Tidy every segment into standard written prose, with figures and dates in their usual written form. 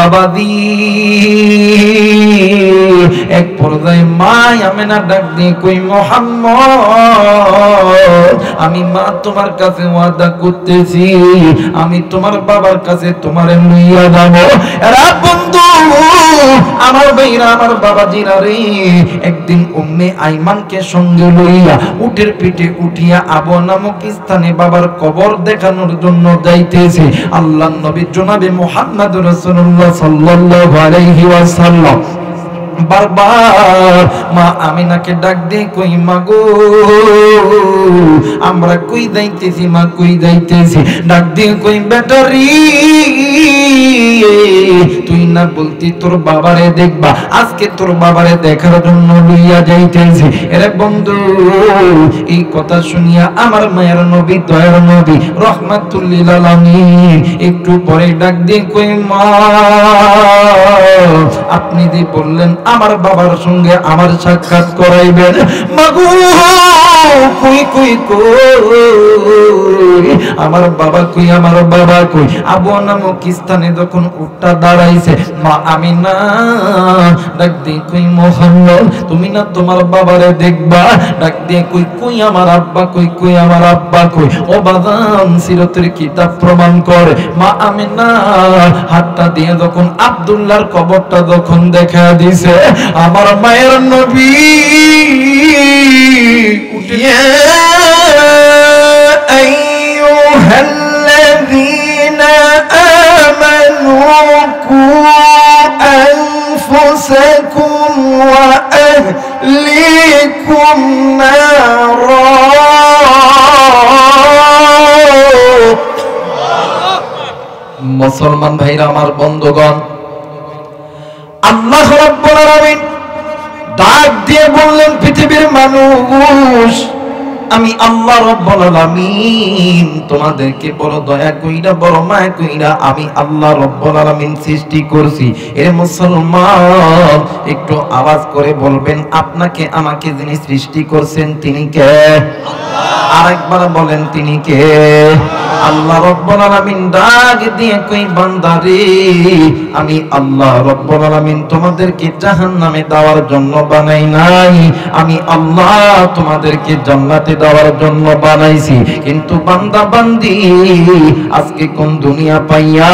বাবাজি এক পর্যায়ে মা আমেনা ডাক দিয়ে কই মুহাম্মদ আমি মা তোমার কাছে ওয়াদা করতেছি আমি তোমার বাবার কাছে তোমারে লইয়া যাব। এরা বন্ধু আমার ভাইরা আমার বাবাজিরা রে একদিন উম্মে আইমানকে সঙ্গে লইয়া উটের পিঠে উঠিয়া আবু নামক স্থানে বাবার কবর দেখানোর জন্য যাইতেছে আল্লাহর নবী জনাবে মুহাম্মদ রাসূলুল্লাহ সাল্লাল্লাহু আলাইহি ওয়াসাল্লাম। বারবার মা আমিনাকে ডাক দিয়ে কই মা গো আমরা কই যাইতেছি মা কই যাইতেছি ডাক দিয়ে কই বেটারি তুই না বলতি তোর বাবারে দেখবা আজকে তোর বাবারে দেখার জন্য লইয়া যাইতেছি। এরে বন্ধু এই কথা শুনিয়া আমার মায়ের নবী দয়ার নবী রাহমাতুল লিল আলামিন একটু পরে ডাক দিয়ে কই মা আপনি যে বললেন আমার বাবার সঙ্গে আমার সাক্ষাৎ করাইবেন মাগো কই কই কই আমার বাবা কই আমার বাবা কই আবু নামক স্থানে যখন উটটা দাঁড়াইছে মা আমিনা ডাক দিয়ে কই মুহাম্মদ তুমি না তোমার বাবারে দেখবা ডাক দিয়ে কই কই আমার আব্বা কই কই আমার আব্বা কই ও বাজান সিরাতের কিতাব প্রমাণ করে মা আমিনা হাতটা দিয়ে যখন আব্দুল্লাহর কবরটা যখন দেখা দিছে আমার মায়ের নবী ইয়া আইয়ুহাল্লাযীনা আমানু কু আনফুসাকুম ওয়া আহলিকুম নারা মুসলমান ভাইরা আমার বন্ধুগণ আল্লাহ রাব্বুল আলামিন ডাক দিয়ে বললেন পৃথিবীর মানুষ আমি আল্লাহ রাব্বুল আলামিন তোমাদেরকে বড় দয়া কইরা বড় মায়া কইরা আমি আল্লাহ রাব্বুল আলামিন সৃষ্টি করছি। এ মুসলমান একটু আওয়াজ করে বলবেন আপনাকে আমাকে যিনি সৃষ্টি করছেন তিনি কে? আল্লাহ। আরেকবার বলেন তিনি কে? আল্লাহ রাব্বুল আলামিন ডাক দিয়ে কই বান্দারে আমি আল্লাহ রাব্বুল আলামিন তোমাদেরকে জাহান্নামে দেওয়ার জন্য বানাই নাই আমি আল্লাহ তোমাদেরকে জান্নাতে দেওয়ার জন্য বানাইছি। কিন্তু বান্দা বান্দি আজকে কোন দুনিয়া পাইয়া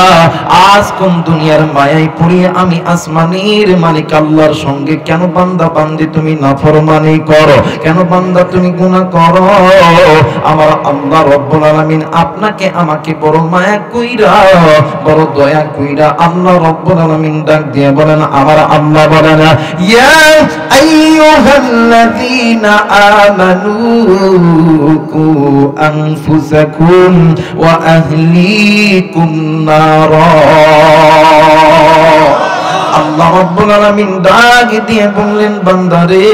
আজ কোন দুনিয়ার মায়ায় পড়িয়া আমি আসমানের মালিক আল্লাহর সঙ্গে কেন বান্দা বান্দি তুমি নাফরমানি করো কেন বান্দা তুমি গুনাহ করো? আমার আল্লাহ রাব্বুল আলামিন আপনাকে আমাকে বড় মায়া কইরা বড় দয়া কইরা আল্লাহ রাব্বুল আলামিন ডাক দিয়ে বলেন আমার আল্লাহ বলেন ইয়া আইয়ুহাল্লাযীনা আমানু কু আনফুসাকুম ওয়া আহলিকুম নারা। আল্লাহ রাব্বুল আলামিন ডাক দিয়ে বললেন বান্দারে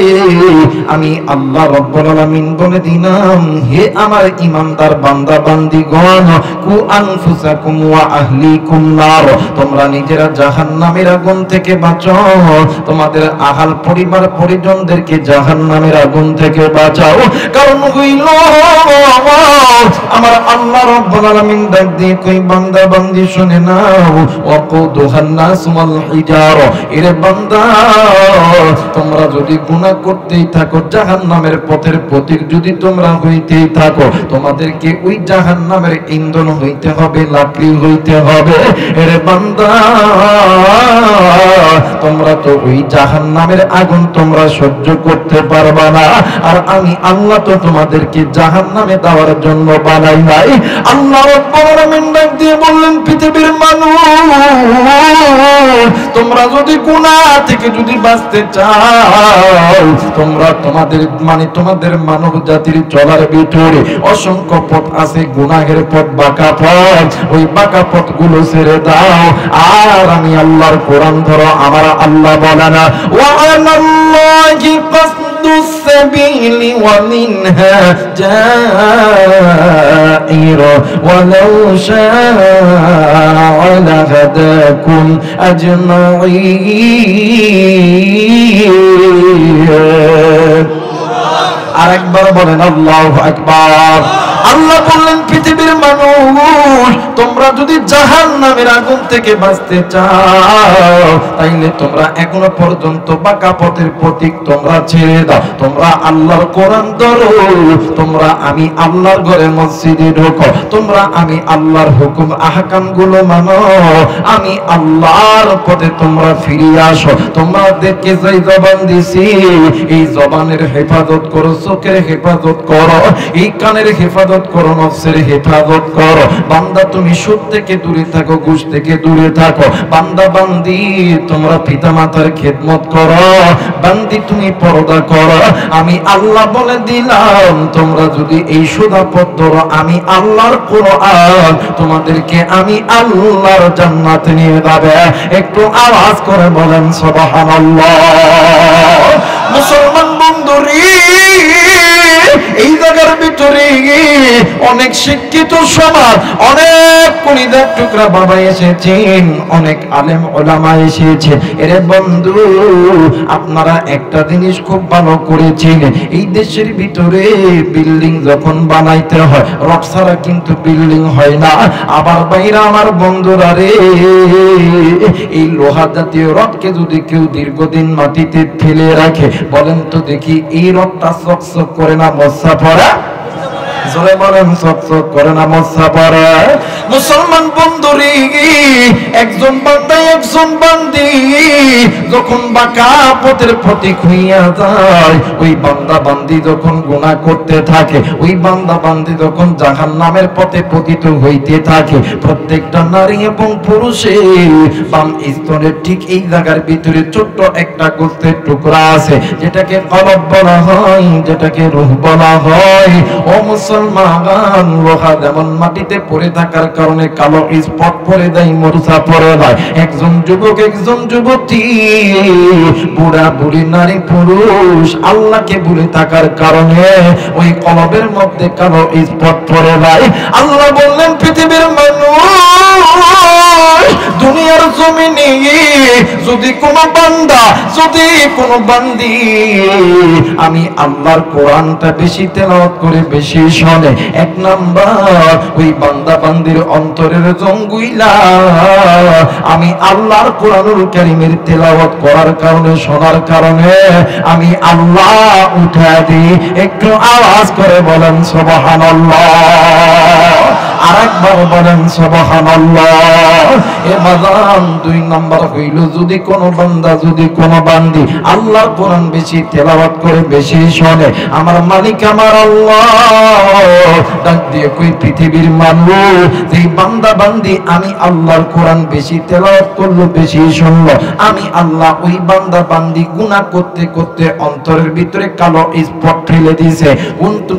আমি আল্লাহ রাব্বুল আলামিন বলে দিলাম হে আমার ঈমানদার বান্দা বান্দীগণ কু আনফুসাকুম ওয়া আহলিকুম নার তোমরা নিজেরা জাহান্নামের আগুন থেকে বাঁচাও তোমাদের আহাল পরিবার পরিজনদেরকে জাহান্নামের আগুন থেকে বাঁচাও। কারণ হইল আমার আল্লাহ রাব্বুল আলামিন ডাক দিয়ে কই বান্দা বান্দি শুনে নাও ওয়াকুদুহান নাস ওয়াল হিজার এরে বান্দা তোমরা যদি গুনাহ করতেই থাকো জাহান্নামের পথের পথিক যদি তোমরা হইতেই থাকো তোমাদেরকে ওই জাহান্নামের ইন্ধন হইতে হবে লাকড়ি হইতে হবে। এরে বান্দা তোমরা তো ওই জাহান্নামের আগুন তোমরা সহ্য করতে পারবা না আর আমি আল্লাহ তো তোমাদেরকে জাহান্নামে দেওয়ার জন্য বানাই নাই। আল্লাহ রাব্বুল আলামিন ডাক দিয়ে বললেন পৃথিবীর মানুষ তোমরা যদি গুনাহ থেকে যদি বাঁচতে চাও তোমরা তোমাদের মানব জাতির চলার ভিতরে অসংখ্য পথ আছে গুনাহের পথ বাঁকা পথ ওই বাঁকা পথগুলো ছেড়ে দাও আর আমি আল্লাহর কোরআন ধরো। আমার আল্লাহ বলে না ওয়া আলাল্লাহি قصد السبيل ومنها جائر ولو شاء لهداكم أجمعين আরেকবার বলেন আল্লাহু আকবার। আল্লাহ বললেন পৃথিবীর মানুষ তোমরা যদি জাহান্নামের আগুন থেকে বাঁচতে চাও তাইলে তোমরা এখনো পর্যন্ত বাঁকা পথের প্রতীক তোমরা ছেড়ে দাও, তোমরা আল্লাহর কোরআন ধরো, তোমরা আমি আল্লাহর ঘরে মসজিদে ঢোকো, তোমরা আমি আল্লাহর হুকুম আহকাম গুলো মানো, আমি আল্লাহর পথে তোমরা ফিরে আসো। তোমাদেরকে যেই জবান দিছি এই জবানের হেফাজত করো, চোখের হেফাজত করো, এই কানের হেফাজত করো, নফসের হেফাজত করো। বান্দা তুমি সুদ থেকে দূরে থাকো, ঘুষ থেকে দূরে থাকো। বান্দা বান্দি তোমরা পিতা মাতার খেদমত করো, বান্দি তুমি পর্দা করো। আমি আল্লাহ বলে দিলাম তোমরা যদি এই সুদা পথ ধরো, আমি আল্লাহর কোরআন তোমাদেরকে আমি আল্লাহর জান্নাতে নিয়ে যাবে। একটু আওয়াজ করে বলেন সুবহানাল্লাহ। মুসলমান বন্ধুরে এই জায়গার ভিতরে অনেক শিক্ষিত সমাজ, অনেক কলিজার টুকরা বাবা এসেছেন, অনেক আলেম ওলামা এসেছে। এরে বন্ধু আপনারা একটা জিনিস খুব ভালো করেছেন, এই দেশের ভিতরে বিল্ডিং যখন বানাইতে হয় রড ছাড়া কিন্তু বিল্ডিং হয় না। আবার বাইরে আমার বন্ধুরা রে এই লোহা জাতীয় রডকে যদি কেউ দীর্ঘদিন মাটিতে ফেলে রাখে বলেন তো দেখি এই রডটা চকচক করে না মশা পড়া? জোরে বলেন চকচক করে না মশা পড়া? মুসলমান বন্ধুরে একজন বান্দা একজন বান্দি যখন বাঁকা পথের প্রতীক হইয়া যায়, ওই বান্দা বান্দি যখন গুনাহ করতে থাকে, ওই বান্দা বান্দি যখন জাহান্নামের পথে পতিত হইতে থাকে, প্রত্যেকটা নারী এবং পুরুষের বাম স্তনের ঠিক এই জায়গার ভিতরে ছোট্ট একটা গোস্তের টুকরা আছে, যেটাকে কলব বলা হয়, যেটাকে রূহ বলা হয়। ও মুসলমান, লোহা যেমন মাটিতে পড়ে থাকার কারণে কালো স্পট পড়ে দেয়, মরচা পড়ে দেয়, একজন যুবক একজন যুবতী, বুড়া বুড়ি, নারী পুরুষ আল্লাহকে ভুলে থাকার কারণে ওই কলবের মধ্যে কালো স্পট পড়ে দেয়। আল্লাহ বললেন পৃথিবীর মানুষ দুনিয়ার জমিনে যদি কোনো বান্দা, যদি কোনো বান্দি আমি আল্লাহর কোরআনটা বেশি তেলাওয়াত করে বেশি শোনে, এক নাম্বার ওই বান্দা বান্দির অন্তরের জঙ্গুইলা আমি আল্লাহর কোরআনুল কারীমের তেলাওয়াত করার কারণে, শোনার কারণে আমি আল্লাহ উঠা দিই। একটু আওয়াজ করে বলেন সুবহানাল্লাহ। আরেকবার বলেন সুবহানাল্লাহ। এ বাজান দুই নাম্বার হইল যদি কোনো বান্দা, যদি কোনো বান্দি আল্লাহর কোরআন বেশি তেলাওয়াত করে বেশি শোনে, আমার মালিক আমার আল্লাহ ডাক দিয়ে কই পৃথিবীর মানুষ যেই বান্দা বান্দি আমি আল্লাহর কোরআন বেশি তেলাওয়াত করলো, বেশি শুনলো, আমি আল্লাহ ওই বান্দা বান্দি গুনাহ করতে করতে অন্তরের ভিতরে কালো স্পট ফেলে দিয়েছে,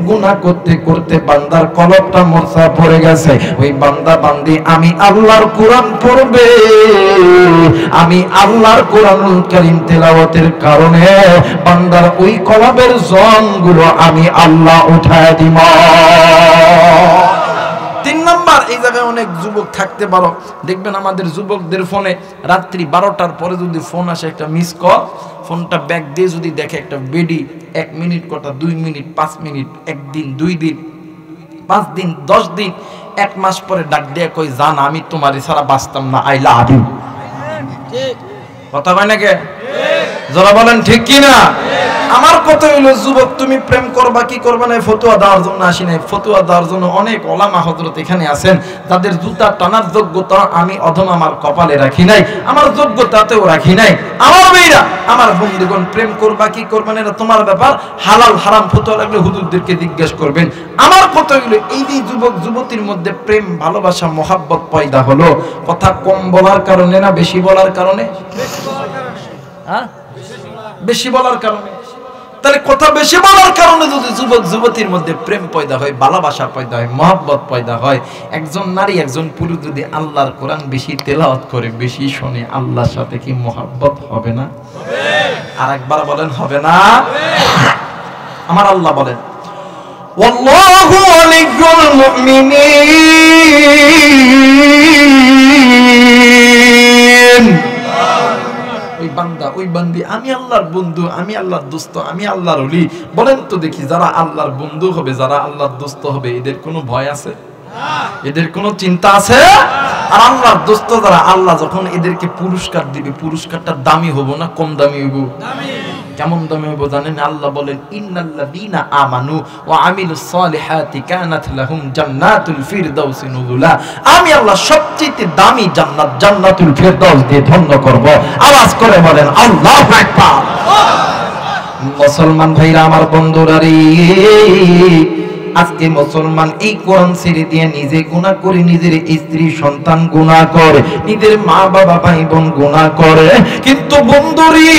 গুনাহ করতে করতে বান্দার কলবটা মরচা পড়ে গেছে, ওই বান্দা বান্দি আমি আল্লাহর কোরআন পড়বে, আমি আল্লাহর কোরআনুল কারীম তেলাওয়াতের কারণে বান্দার ওই কলবের জংগুলো আমি আল্লাহ উঠায় দিব। তিন নাম্বার, এই জায়গায় অনেক যুবক থাকতে পারো, দেখবেন আমাদের যুবকদের ফোনে রাত্রি 12টার পরে যদি ফোন আসে একটা মিস কল, ফোনটা ব্যাক দিয়ে যদি দেখে একটা বেডি 1 মিনিট কথা 2 মিনিট 5 মিনিট, একদিন 2 দিন 5 দিন 10 দিন 1 মাস পরে ডাক দিয়ে কই জান আমি তোমারই ছাড়া বাঁচতাম না, আই লাভ ইউ। ঠিক কথা কয় নাকি? যারা বলেন ঠিক কি না? আমার কথা হইলো যুবক তুমি প্রেম করবা কি করবা না ফতোয়া দেওয়ার জন্য আসি নাই, ফতোয়া দেওয়ার জন্য অনেক ওলামা হযরত এখানে আছেন, তাদের জুতা টানার যোগ্যতা আমি অধম আমার কপালে রাখি নাই, আমার যোগ্যতাতেও রাখি নাই। আমার মেয়েরা, আমার বন্ধুগণ, প্রেম করবা কি করবা না এটা তোমার ব্যাপার, হালাল হারাম ফতোয়া লাগলে হুজুরদেরকে জিজ্ঞেস করবেন। আমার কথা হইলো এই যে যুবক যুবতীর মধ্যে প্রেম ভালোবাসা মহাব্বত পয়দা হলো, কথা কম বলার কারণে না বেশি বলার কারণে? হ্যাঁ, বেশি বলার কারণে। তাহলে কথা বেশি বলার কারণে যদি যুবক যুবতীর মধ্যে প্রেম পয়দা হয়, ভালোবাসা পয়দা হয়, মহব্বত পয়দা হয়, একজন নারী একজন পুরুষ যদি আল্লাহর কোরআন বেশি তেলাওয়াত করে বেশি শুনে, আল্লাহর সাথে কি মহব্বত হবে না? হবে। আরেকবার বলেন হবে না? আমার আল্লাহ বলেন ওয়াল্লাহু ওয়ালিয়ুল মুমিনিন। ওই বান্দা ওই বান্দি আমি আল্লাহর বন্ধু, আমি আল্লাহর দোস্ত, আমি আল্লাহর ওলি। বলেন তো দেখি, যারা আল্লাহর বন্ধু হবে, যারা আল্লাহর দোস্ত হবে, এদের কোনো ভয় আছে? এদের কোনো চিন্তা আছে? আর আল্লাহর দোস্ত যারা, আল্লাহ যখন এদেরকে পুরস্কার দিবে, পুরস্কারটা দামি হবো না কম দামি হইব? কেমন দামি হইব জানেন? আল্লাহ বলেন ইন্নাল্লাযীনা আমানু ওয়া আমিলুস সালিহাতি কানাত লাহুম জান্নাতুল ফিরদাউসি নুজুলা। আমি আল্লাহ সবচেয়ে দামি জান্নাত জান্নাতুল ফিরদাউস দিয়ে ধন্য করব। আওয়াজ করে বলেন আল্লাহু আকবার। মুসলমান ভাইরা আমার, বন্ধুরা রে, আজকে মুসলমান এই কোরআন ছেড়ে দিয়ে নিজে গুনাহ করে, নিজের স্ত্রী সন্তান গুনাহ করে, নিজের মা বাবা ভাই বোন গুনাহ করে। কিন্তু বন্ধুরে,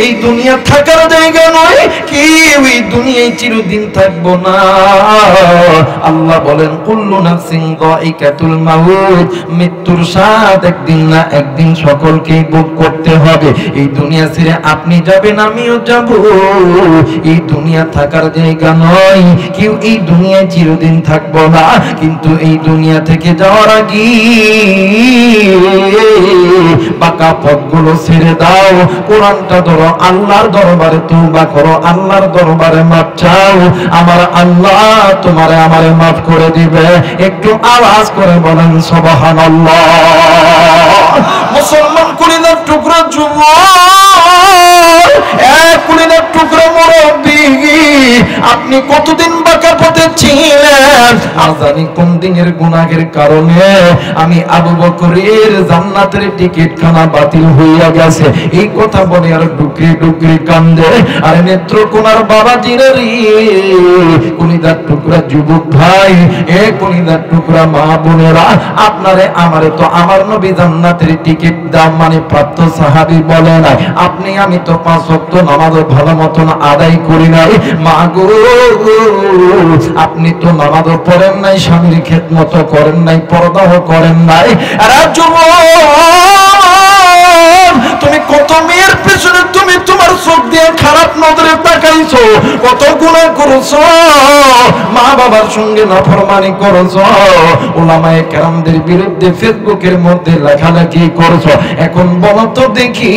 এই দুনিয়া থাকার জায়গা নয়, কেউ এই দুনিয়ায় চিরদিন থাকবো না। আল্লাহ বলেন কুল্লু নাফসিন যায়িকাতুল মাউত, মৃত্যুর স্বাদ একদিন না একদিন সকলকেই ভোগ করতে হবে। এই দুনিয়া ছেড়ে আপনি যাবেন, আমিও যাব। এই দুনিয়া থাকার জায়গা নয়, কেউ এই দুনিয়ায় চিরদিন থাকবো না। কিন্তু এই দুনিয়া থেকে যাওয়ার আগে বাঁকা পথগুলো ছেড়ে দাও, কোরআনটা ধরো, আল্লাহর দরবারে তওবা করো, আল্লাহর দরবারে মাফ চাও। আমার আল্লাহ তোমারে আমারে মাফ করে দিবে। একটু আওয়াজ করে বলেন সুবহানাল্লাহ। মুসলমান কলিজার টুকরা যুবক, এক কলিজার টুকরা মুরব্বি, আপনি কতদিন বাঁকা পথে ছিলেন? আর জানি কোন দিনের গুনাহের কারণে আমি আবু বকরের জান্নাতের টিকিট খানা বাতিল হইয়া গেছে। এই কথা বলে আর ডুকরি ডুকরি কান্দে। আর নেত্রকোনার বাবাজিরা রে, কলিজার টুকরা যুবক ভাই, এ কলিজার টুকরা মা বোনেরা, আপনারে আমারে তো আমার নবী জান্নাতের টিকিট দাম মানে প্রাপ্ত সাহাবী বলে নাই। আপনি আমি তো 5 ওয়াক্ত নামাজ ভালো মতন আদায় করি নাই। মা গো, আপনি তো নামাজও পড়েন নাই, স্বামীর খেদমত করেন নাই, পর্দাও করেন নাই। আর তুমি কত মেয়ের পেছনে তুমি তোমার চোখ দিয়ে খারাপ নজরে তাকাইছো, কত গুনাহ করেছো, মা বাবার সঙ্গে নাফরমানি করেছো, উলামায়ে কেরামদের বিরুদ্ধে ফেসবুকের মধ্যে লেখালেখি করেছো। এখন বলো তো দেখি,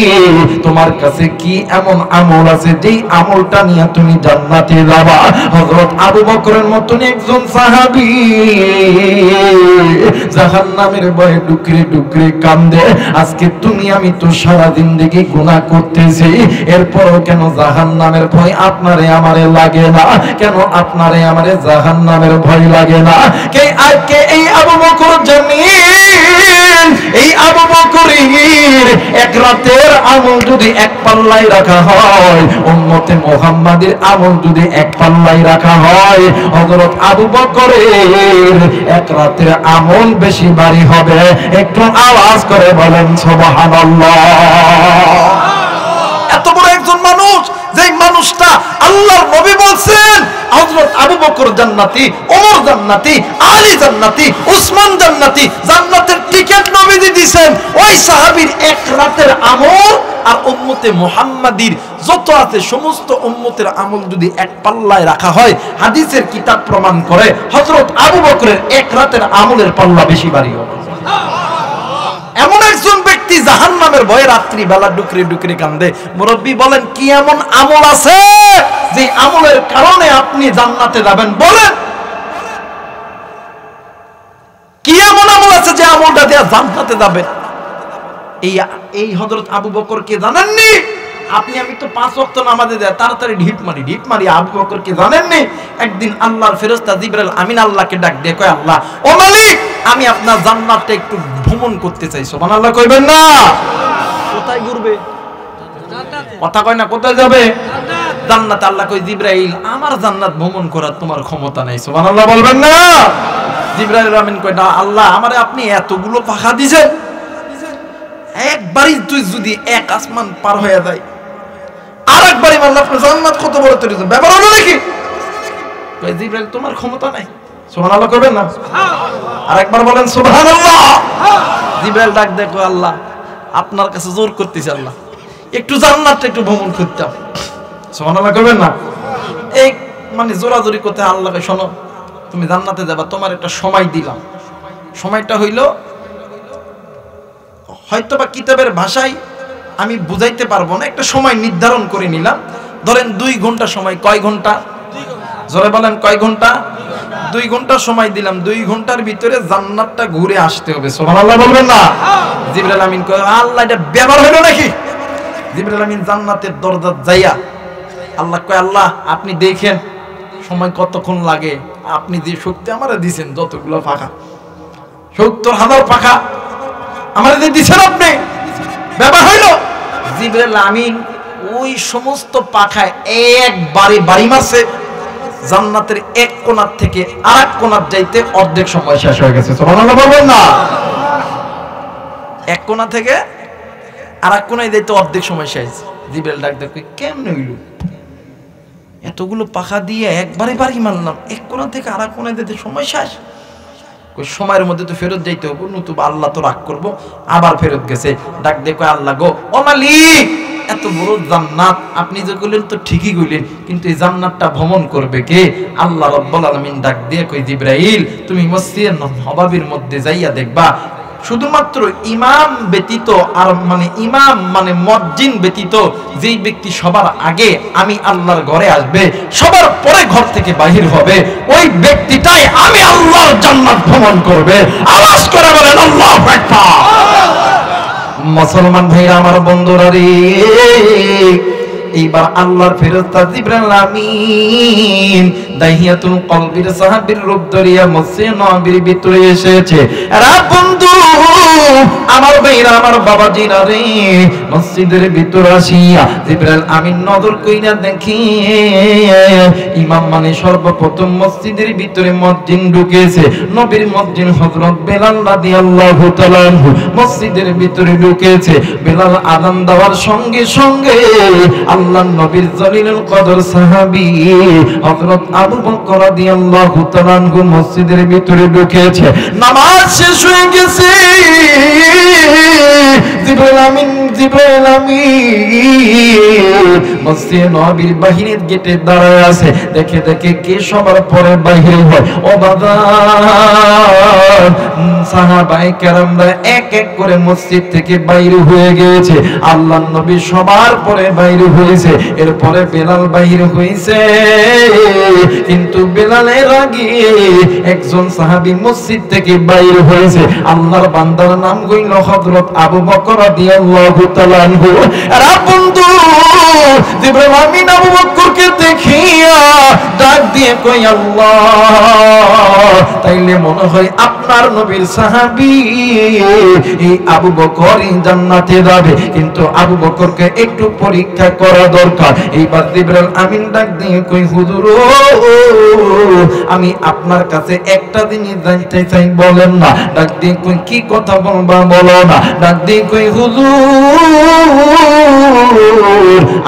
তোমার কাছে কি এমন আমল আছে যেই আমলটা নিয়ে তুমি জান্নাতে যাবা? হযরত আবু বকরের মতন একজন সাহাবী জাহান্নামের ভয়ে ডুকরে ডুকরে কান্দে। আজকে তুমি আমি তো সারা জিন্দেগি গুনাহ করতেছি, এরপরও কেন জাহান্নামের ভয় আপনারে আমারে লাগে না? কেন আপনারে আমারে জাহান্নামের ভয় লাগে না? কে আজকে এই আবু বকর জানেন, এই আবু বকরের এক রাতের আমল যদি এক পাল্লায় রাখা হয়, উম্মতে মুহাম্মাদের আমল যদি এক পাল্লায় রাখা হয়, হযরত আবু বকরের এক রাতের আমল বেশি ভারী হবে। একটু আওয়াজ করে বলেন সুবহানাল্লাহ। এত বড় একজন মানুষ, যেই মানুষটা আল্লাহর নবী বলছেন হযরত আবু বকর জান্নাতি, ওমর জান্নাতি, আলী জান্নাতি, উসমান জান্নাতি, জান্নাতের টিকিট নবীজি দিবেন। ওই সাহাবীর এক রাতের আমল আর উম্মতে মুহাম্মাদির যত আছে সমস্ত উম্মতের আমল যদি এক পাল্লায় রাখা হয়, হাদিসের কিতাব প্রমাণ করে হযরত আবু বকরের এক রাতের আমলের পাল্লা বেশি ভারী হবে। এমন একজন ব্যক্তি জাহান্নামের ভয়ে রাত্রি বেলা ডুকরে ডুকরে কান্দে। মুরব্বি বলেন, কি এমন আমল আছে যে আমলের কারণে আপনি জান্নাতে যাবেন? বলেন, কি এমন আমল আছে যে আমলটা দিয়ে জান্নাতে যাবেন? এই হযরত আবু বকরকে জানেননি? আপনি আমি তো 5 ওয়াক্ত নামাজে যায় তাড়াতাড়ি ঢিপ মারি। আবু বকরকে জানেননি? একদিন আল্লাহর ফেরেশতা জিবরাইল আমিন আল্লাহকে ডাক দিয়ে কয়, আল্লাহ ও মালিক, আমি আপনার জান্নাতটা একটু ভ্রমণ করতে চাই। সুবহানাল্লাহ কইবেন না? কোথায় ঘুরবে? কথা কয় না, কোথায় যাবে? জান্নাত। আল্লাহ কই, জিবরাইল, আমার জান্নাত ভ্রমণ করার তোমার ক্ষমতা নাই। সুবহানাল্লাহ বলবেন না? জিবরাইল আমিন কয়, না আল্লাহ, আমারে আপনি এতগুলো পাখা দিয়েছেন, একবারই তুই যদি এক আসমান পার হয়ে যায়, আরেকবারই আল্লাহ আপনার জান্নাত কত বড় তৈরি করবেন, ব্যাপার হলো নাকি? কই, জিবরাইল, তোমার ক্ষমতা নাই। সুবহানাল্লাহ করবেন না? আরেকবার বলেন সুবহানাল্লাহ। জিবরাইল ডাক দেখো, আল্লাহ আপনার কাছে জোর করতেছি, আল্লাহ একটু জান্নাতটা একটু ভ্রমণ করতাম। সুবহানাল্লাহ করবেন না? এই মানে জোরাজোরি করতে আল্লাহকে, শোনো তুমি জান্নাতে যাবা, তোমার একটা সময় দিলাম। সময়টা হইল হয়তোবা কিতাবের ভাষায় আমি বুঝাইতে পারবো না, একটা সময় নির্ধারণ করে নিলাম। ধরেন 2 ঘন্টা সময়। কয় ঘন্টা? জোরে বলেন, কয় ঘন্টা? 2 ঘন্টা সময় দিলাম। 2 ঘন্টার ভিতরে জান্নাতটা ঘুরে আসতে হবে। সুবহানাল্লাহ বলবেন না? জিবরাইল আমিন কয়, আল্লাহ এটা ব্যবহার হলো নাকি? জিবরাইল আমিন জান্নাতের দরজা যাইয়া আল্লাহ কয়, আল্লাহ আপনি দেখেন সময় কতক্ষণ লাগে। আপনি যে শক্তি আমারে দিবেন, যতগুলো পাখা 70,000 পাখা আমারে যে দিবেন, আপনি ব্যবহার হইলো। জিবরাইল আমিন ওই সমস্ত পাখায় একবারে বাড়ি মারছে। জান্নাতের এক কোণার থেকে আরেক কোণার যাইতে অর্ধেক সময় শেষ হয়ে গেছে। সুবহানাল্লাহ বলবেন না? এক কোণা থেকে আরেক কোণায় যাইতে অর্ধেক সময় শেষ। জিবরাইল ডাক দেয়, কেমনে হইল? এতগুলো পাখা দিয়ে একবারে বাড়ি মারলাম, এক কোণা থেকে আরেক কোণায় যেতে সময় শেষ। সময়ের মধ্যে তো ফেরত যাইতে হবে, নতুবা আল্লাহ তো রাগ করবো। আবার ফেরত গেছে। ডাক দেখো, আল্লাহ গো, ও মালিক, এত বড় জান্নাত আপনি যে কইলেন তো ঠিকই কইলেন, কিন্তু এই জান্নাতটা ভ্রমণ করবে কে? আল্লাহ রাব্বুল আলামিন ডাক দিয়ে কই, জিবরাইল তুমি মসজিদে নববীর মধ্যে যাইয়া দেখবা, শুধুমাত্র ইমাম ব্যতীত, আর মানে ইমাম মানে মুয়াজ্জিন ব্যতীত যেই ব্যক্তি সবার আগে আমি আল্লাহর ঘরে আসবে, সবার পরে ঘর থেকে বাহির হবে, ওই ব্যক্তিটাই আমি আল্লাহর জান্নাত ভ্রমণ করবে। আওয়াজ করে বলেন আল্লাহু আকবার। মুসলমান ভাইরা আমার, বন্ধুরা রে, এইবার আল্লাহর ফেরেশতা জিবরাইল আমিন দাহিয়াতুল কলবির সাহাবীর রূপ ধরিয়া মসজিদে নববীর ভিতরে এসেছে। এরা বন্ধু আমার ভাইরা, আমার বাবাজিরা রে, মসজিদের ভিতর আসিয়া জিবরাইল আমিন নজর কইরা দেখি ইমাম মানে সর্বপ্রথম মসজিদের ভিতরে মুয়াজ্জিন ঢুকেছে। নবীর মুয়াজ্জিন হযরত বেলাল রাদিয়াল্লাহু তাআলা মসজিদের ভিতরে ঢুকেছে। বেলাল আযান দেওয়ার সঙ্গে সঙ্গে আল্লাহর নবীর জলিলুল কদর সাহাবী হযরত আবু বকর রাদিয়াল্লাহু তাআলা মসজিদের ভিতরে ঢুকেছে। নামাজ শেষ হয়ে গেছে। জিবরাইল আমিন মসজিদে নববীর বাহিরের গেটে দাঁড়ায় আছে। দেখে দেখে কে সবার পরে বাহির হয়। ও বাবা, সাহাবায়ে কেরামরা এক এক করে মসজিদ থেকে বাইরে হয়ে গিয়েছে। আল্লাহর নবী সবার পরে বাইরে হয়েছে। এরপরে বেলাল বাইরে হয়েছে, কিন্তু বেলালের আগে একজন সাহাবী মসজিদ থেকে বাইরে হয়েছে। আল্লাহর বান্দার নাম হইল হযরত আবু বকর রাদিয়াল্লাহু তাআলা আনহু। আর বন্ধু জিবরাইল আমিন আবু বকরকে দেখিয়া ডাক দিয়ে কই, আল্লাহ, তাইলে মনে হয় আপনার নবীর সাহাবী এই আবু বকরই জান্নাতে যাবে, কিন্তু আবু বকরকে একটু পরীক্ষা করা দরকার। এইবার জিবরাইল আমিন ডাক দিয়ে কই, হুজুর, আমি আপনার কাছে একটা জিনিস জানতে চাই, বলেন না। ডাক দিয়ে কই, কি কথা বলবা বলো না। ডাক দিয়ে কই, হুজুর,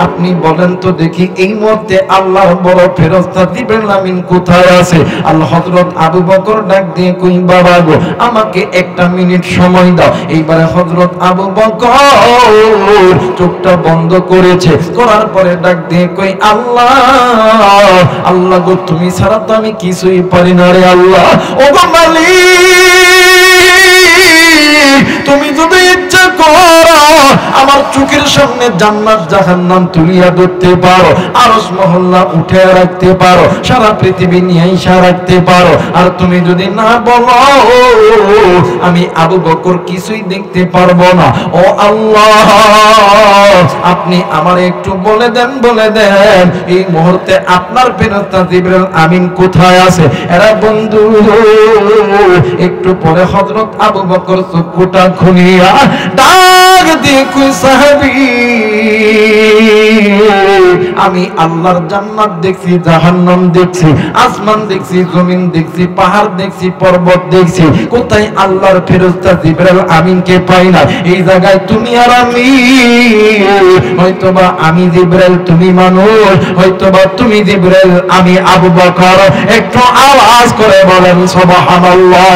আপনি বলেন তো দেখি, এই মুহূর্তে আল্লাহর বড় ফেরেশতা জিবরাইল আমিন কোথায় আছে? আল্লাহ হযরত আবু বকর ডাক দিয়ে কই, বাবা গো, আমাকে একটা মিনিট সময় দাও। এইবারে হযরত আবু বকর চোখটা বন্ধ করেছে। করার পরে ডাক দিয়ে কই, আল্লাহ, আল্লাহ গো, তুমি ছাড়া তো আমি কিছুই পারি না রে আল্লাহ। ও গো মালিক, তুমি যদি ইচ্ছা করো আমার চোখের সামনে জান্নাত জাহান্নাম তুলিয়া ধরতে পারো, আরশ মহল্লা উঠে রাখতে পারো, সারা পৃথিবী নিয়ে আইসা রাখতে পারো। আর তুমি যদি না বলো, আমি আবু বকর কিছুই দেখতে পারবো না। ও আল্লাহ, আপনি আমার একটু বলে দেন, বলে দেন এই মুহূর্তে আপনার ফেরেশতা জিবরাইল আমিন কোথায় আছে? এরা বন্ধু একটু পরে হযরত আবু বকর চক্ষুটা খুলিয়া ডাক দিয়ে কই, সাহাবী, আমি আল্লাহর জান্নাত দেখছি, জাহান্নাম দেখছি, আসমান দেখছি, জমিন দেখছি, পাহাড় দেখছি, পর্বত দেখছি, কোথায় আল্লাহর ফেরেশতা জিবরাইল আমিনকে পাই না। এই জায়গায় তুমি আর আমি, হয়তোবা আমি জিবরাইল তুমি মানুষ, হয়তোবা তুমি জিবরাইল আমি আবু বকর। একটু আওয়াজ করে বলেন সুবহানাল্লাহ।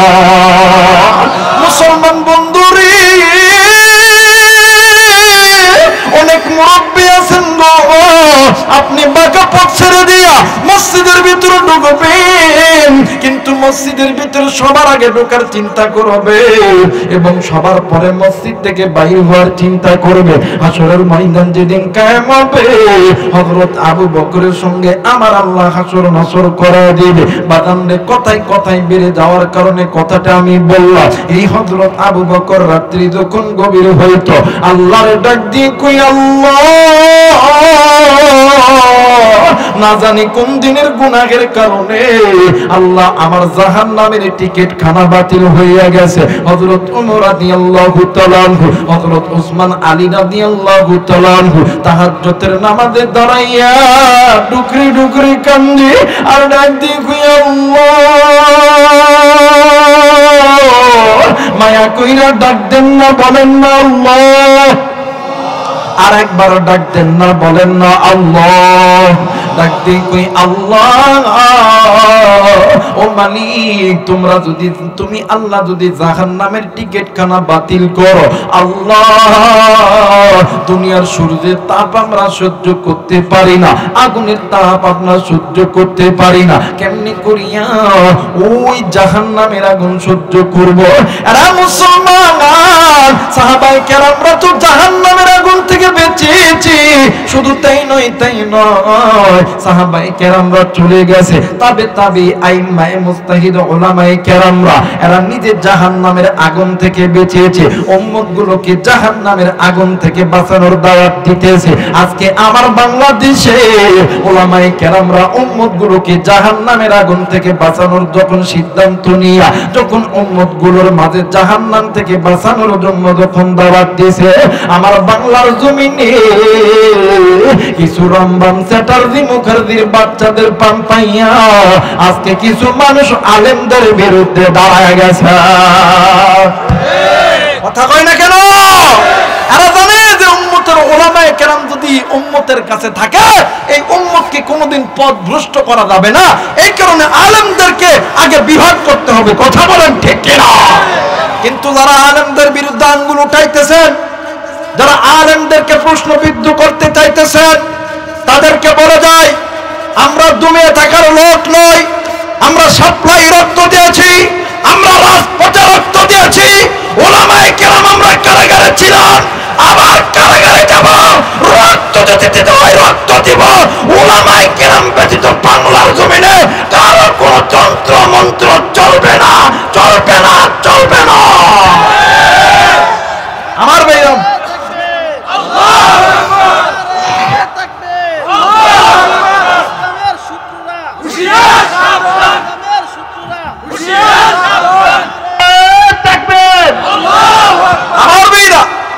মুসলমান বন্ধুরে, অনেক মুরব্বী আছেন গো, আপনি বাঁকা পথ ছেড়ে দিয়া মসজিদের ভিতরে ঢুকবেন, কিন্তু মসজিদের ভিতরে সবার আগে ঢোকার চিন্তা করবে এবং সবার পরে মসজিদ থেকে বাইরে হওয়ার চিন্তা করবে। হাসরের ময়দান যেদিন কায়েম হবে, হযরত আবু বকরের সঙ্গে আমার আল্লাহ হাসর নাসর করে দিবে। বাদামে কথায় কথায় বেড়ে যাওয়ার কারণে কথাটা আমি বললাম। এই হযরত আবু বকর রাত্রি যখন গভীর হইতো, আল্লাহর ডাক দিয়ে কই, আল্লাহ না জানি কোন দিনের গুনাহের কারণে আল্লাহ আমার জাহান্নামের টিকিট খানা বাতিল হইয়া গেছে। হযরত ওমর রাদিয়াল্লাহু তাআলা আনহু, হযরত ওসমান আলী রাদিয়াল্লাহু তাআলা আনহু তাহাজ্জুদের নামাজে দাঁড়াইয়া ডুকরি ডুকরি কান্দে আর ডাক দিয়ে কই, আল্লাহ মায়া কইরা ডাক দেন না, বলেন না আল্লাহ। আর একবার ডাক দেন না, বলেন না আল্লাহ। ডাক দিয়ে কই, আল্লাহ ও মালিক, তুমি আল্লাহ যদি জাহান্নামের টিকিট খানা বাতিল করো, আল্লাহ দুনিয়ার সূর্যের তাপ আমরা সহ্য করতে পারি না, আগুনের তাপ আমরা সহ্য করতে পারি না, কেমনি করিয়া ওই জাহান্নামের আগুন সহ্য করব? এরা মুসলমান সাহাবায়ে কেরামরা তো জাহান্নামের আগুন থেকে বেঁচেছে। শুধু তাই নয় সাহাবায়ে কেরামরা চলে গেছে, আইম্মায়ে মুজতাহিদ উলামায়ে কেরামরা এরা নিজে জাহান্নামের আগুন থেকে বেঁচেছে, উম্মতগুলোকে জাহান্নামের আগুন থেকে বাঁচানোর দাওয়াত দিতেছে। আজকে আমার বাংলাদেশে উলামায়ে কেরামরা উম্মতগুলোকে জাহান্নামের আগুন থেকে বাঁচানোর যখন সিদ্ধান্ত নিয়া, যখন উম্মতগুলোর মাঝে জাহান্নাম থেকে বাঁচানোর জন্য যখন দাওয়াত দিয়েছে, আমার বাংলার জমিনে কিছু রমবান চ্যাটার্জি মুখার্জির বাচ্চাদের পান পাইয়া আজকে কিছু মানুষ আলেমদের বিরুদ্ধে দাঁড়ায় গেছে। কথা কয় না কেন? এরা জানে যে উম্মতের উলামায়ে কেরাম যদি উম্মতের কাছে থাকে, এই উম্মতকে কোনোদিন পথভ্রষ্ট করা যাবে না। এই কারণে আলেমদেরকে আগে বিভাগ করতে হবে। কথা বলেন ঠিক কিনা? কিন্তু যারা আলেমদের বিরুদ্ধে আঙ্গুল উঠাইতেছেন, যারা আলেমদেরকে প্রশ্নবিদ্ধ করতে চাইতেছেন, তাদেরকে বলে যায় আমরা দমিয়ে থাকার লোক নই, আমরা সাপ্লাই রক্ত দিয়েছি, আমরা রাজপথে রক্ত দিয়েছি, উলামায়ে কেরাম আমরা কারাগারে ছিলাম, আবার কারাগারে যাব, রক্ত দিতে হয় রক্ত দিব। উলামায়ে কেরাম ব্যতীত বাংলার জমিনে কারো কোনো তন্ত্র মন্ত্র চলবে না, চলবে না, চলবে না। আমার ভাইরাম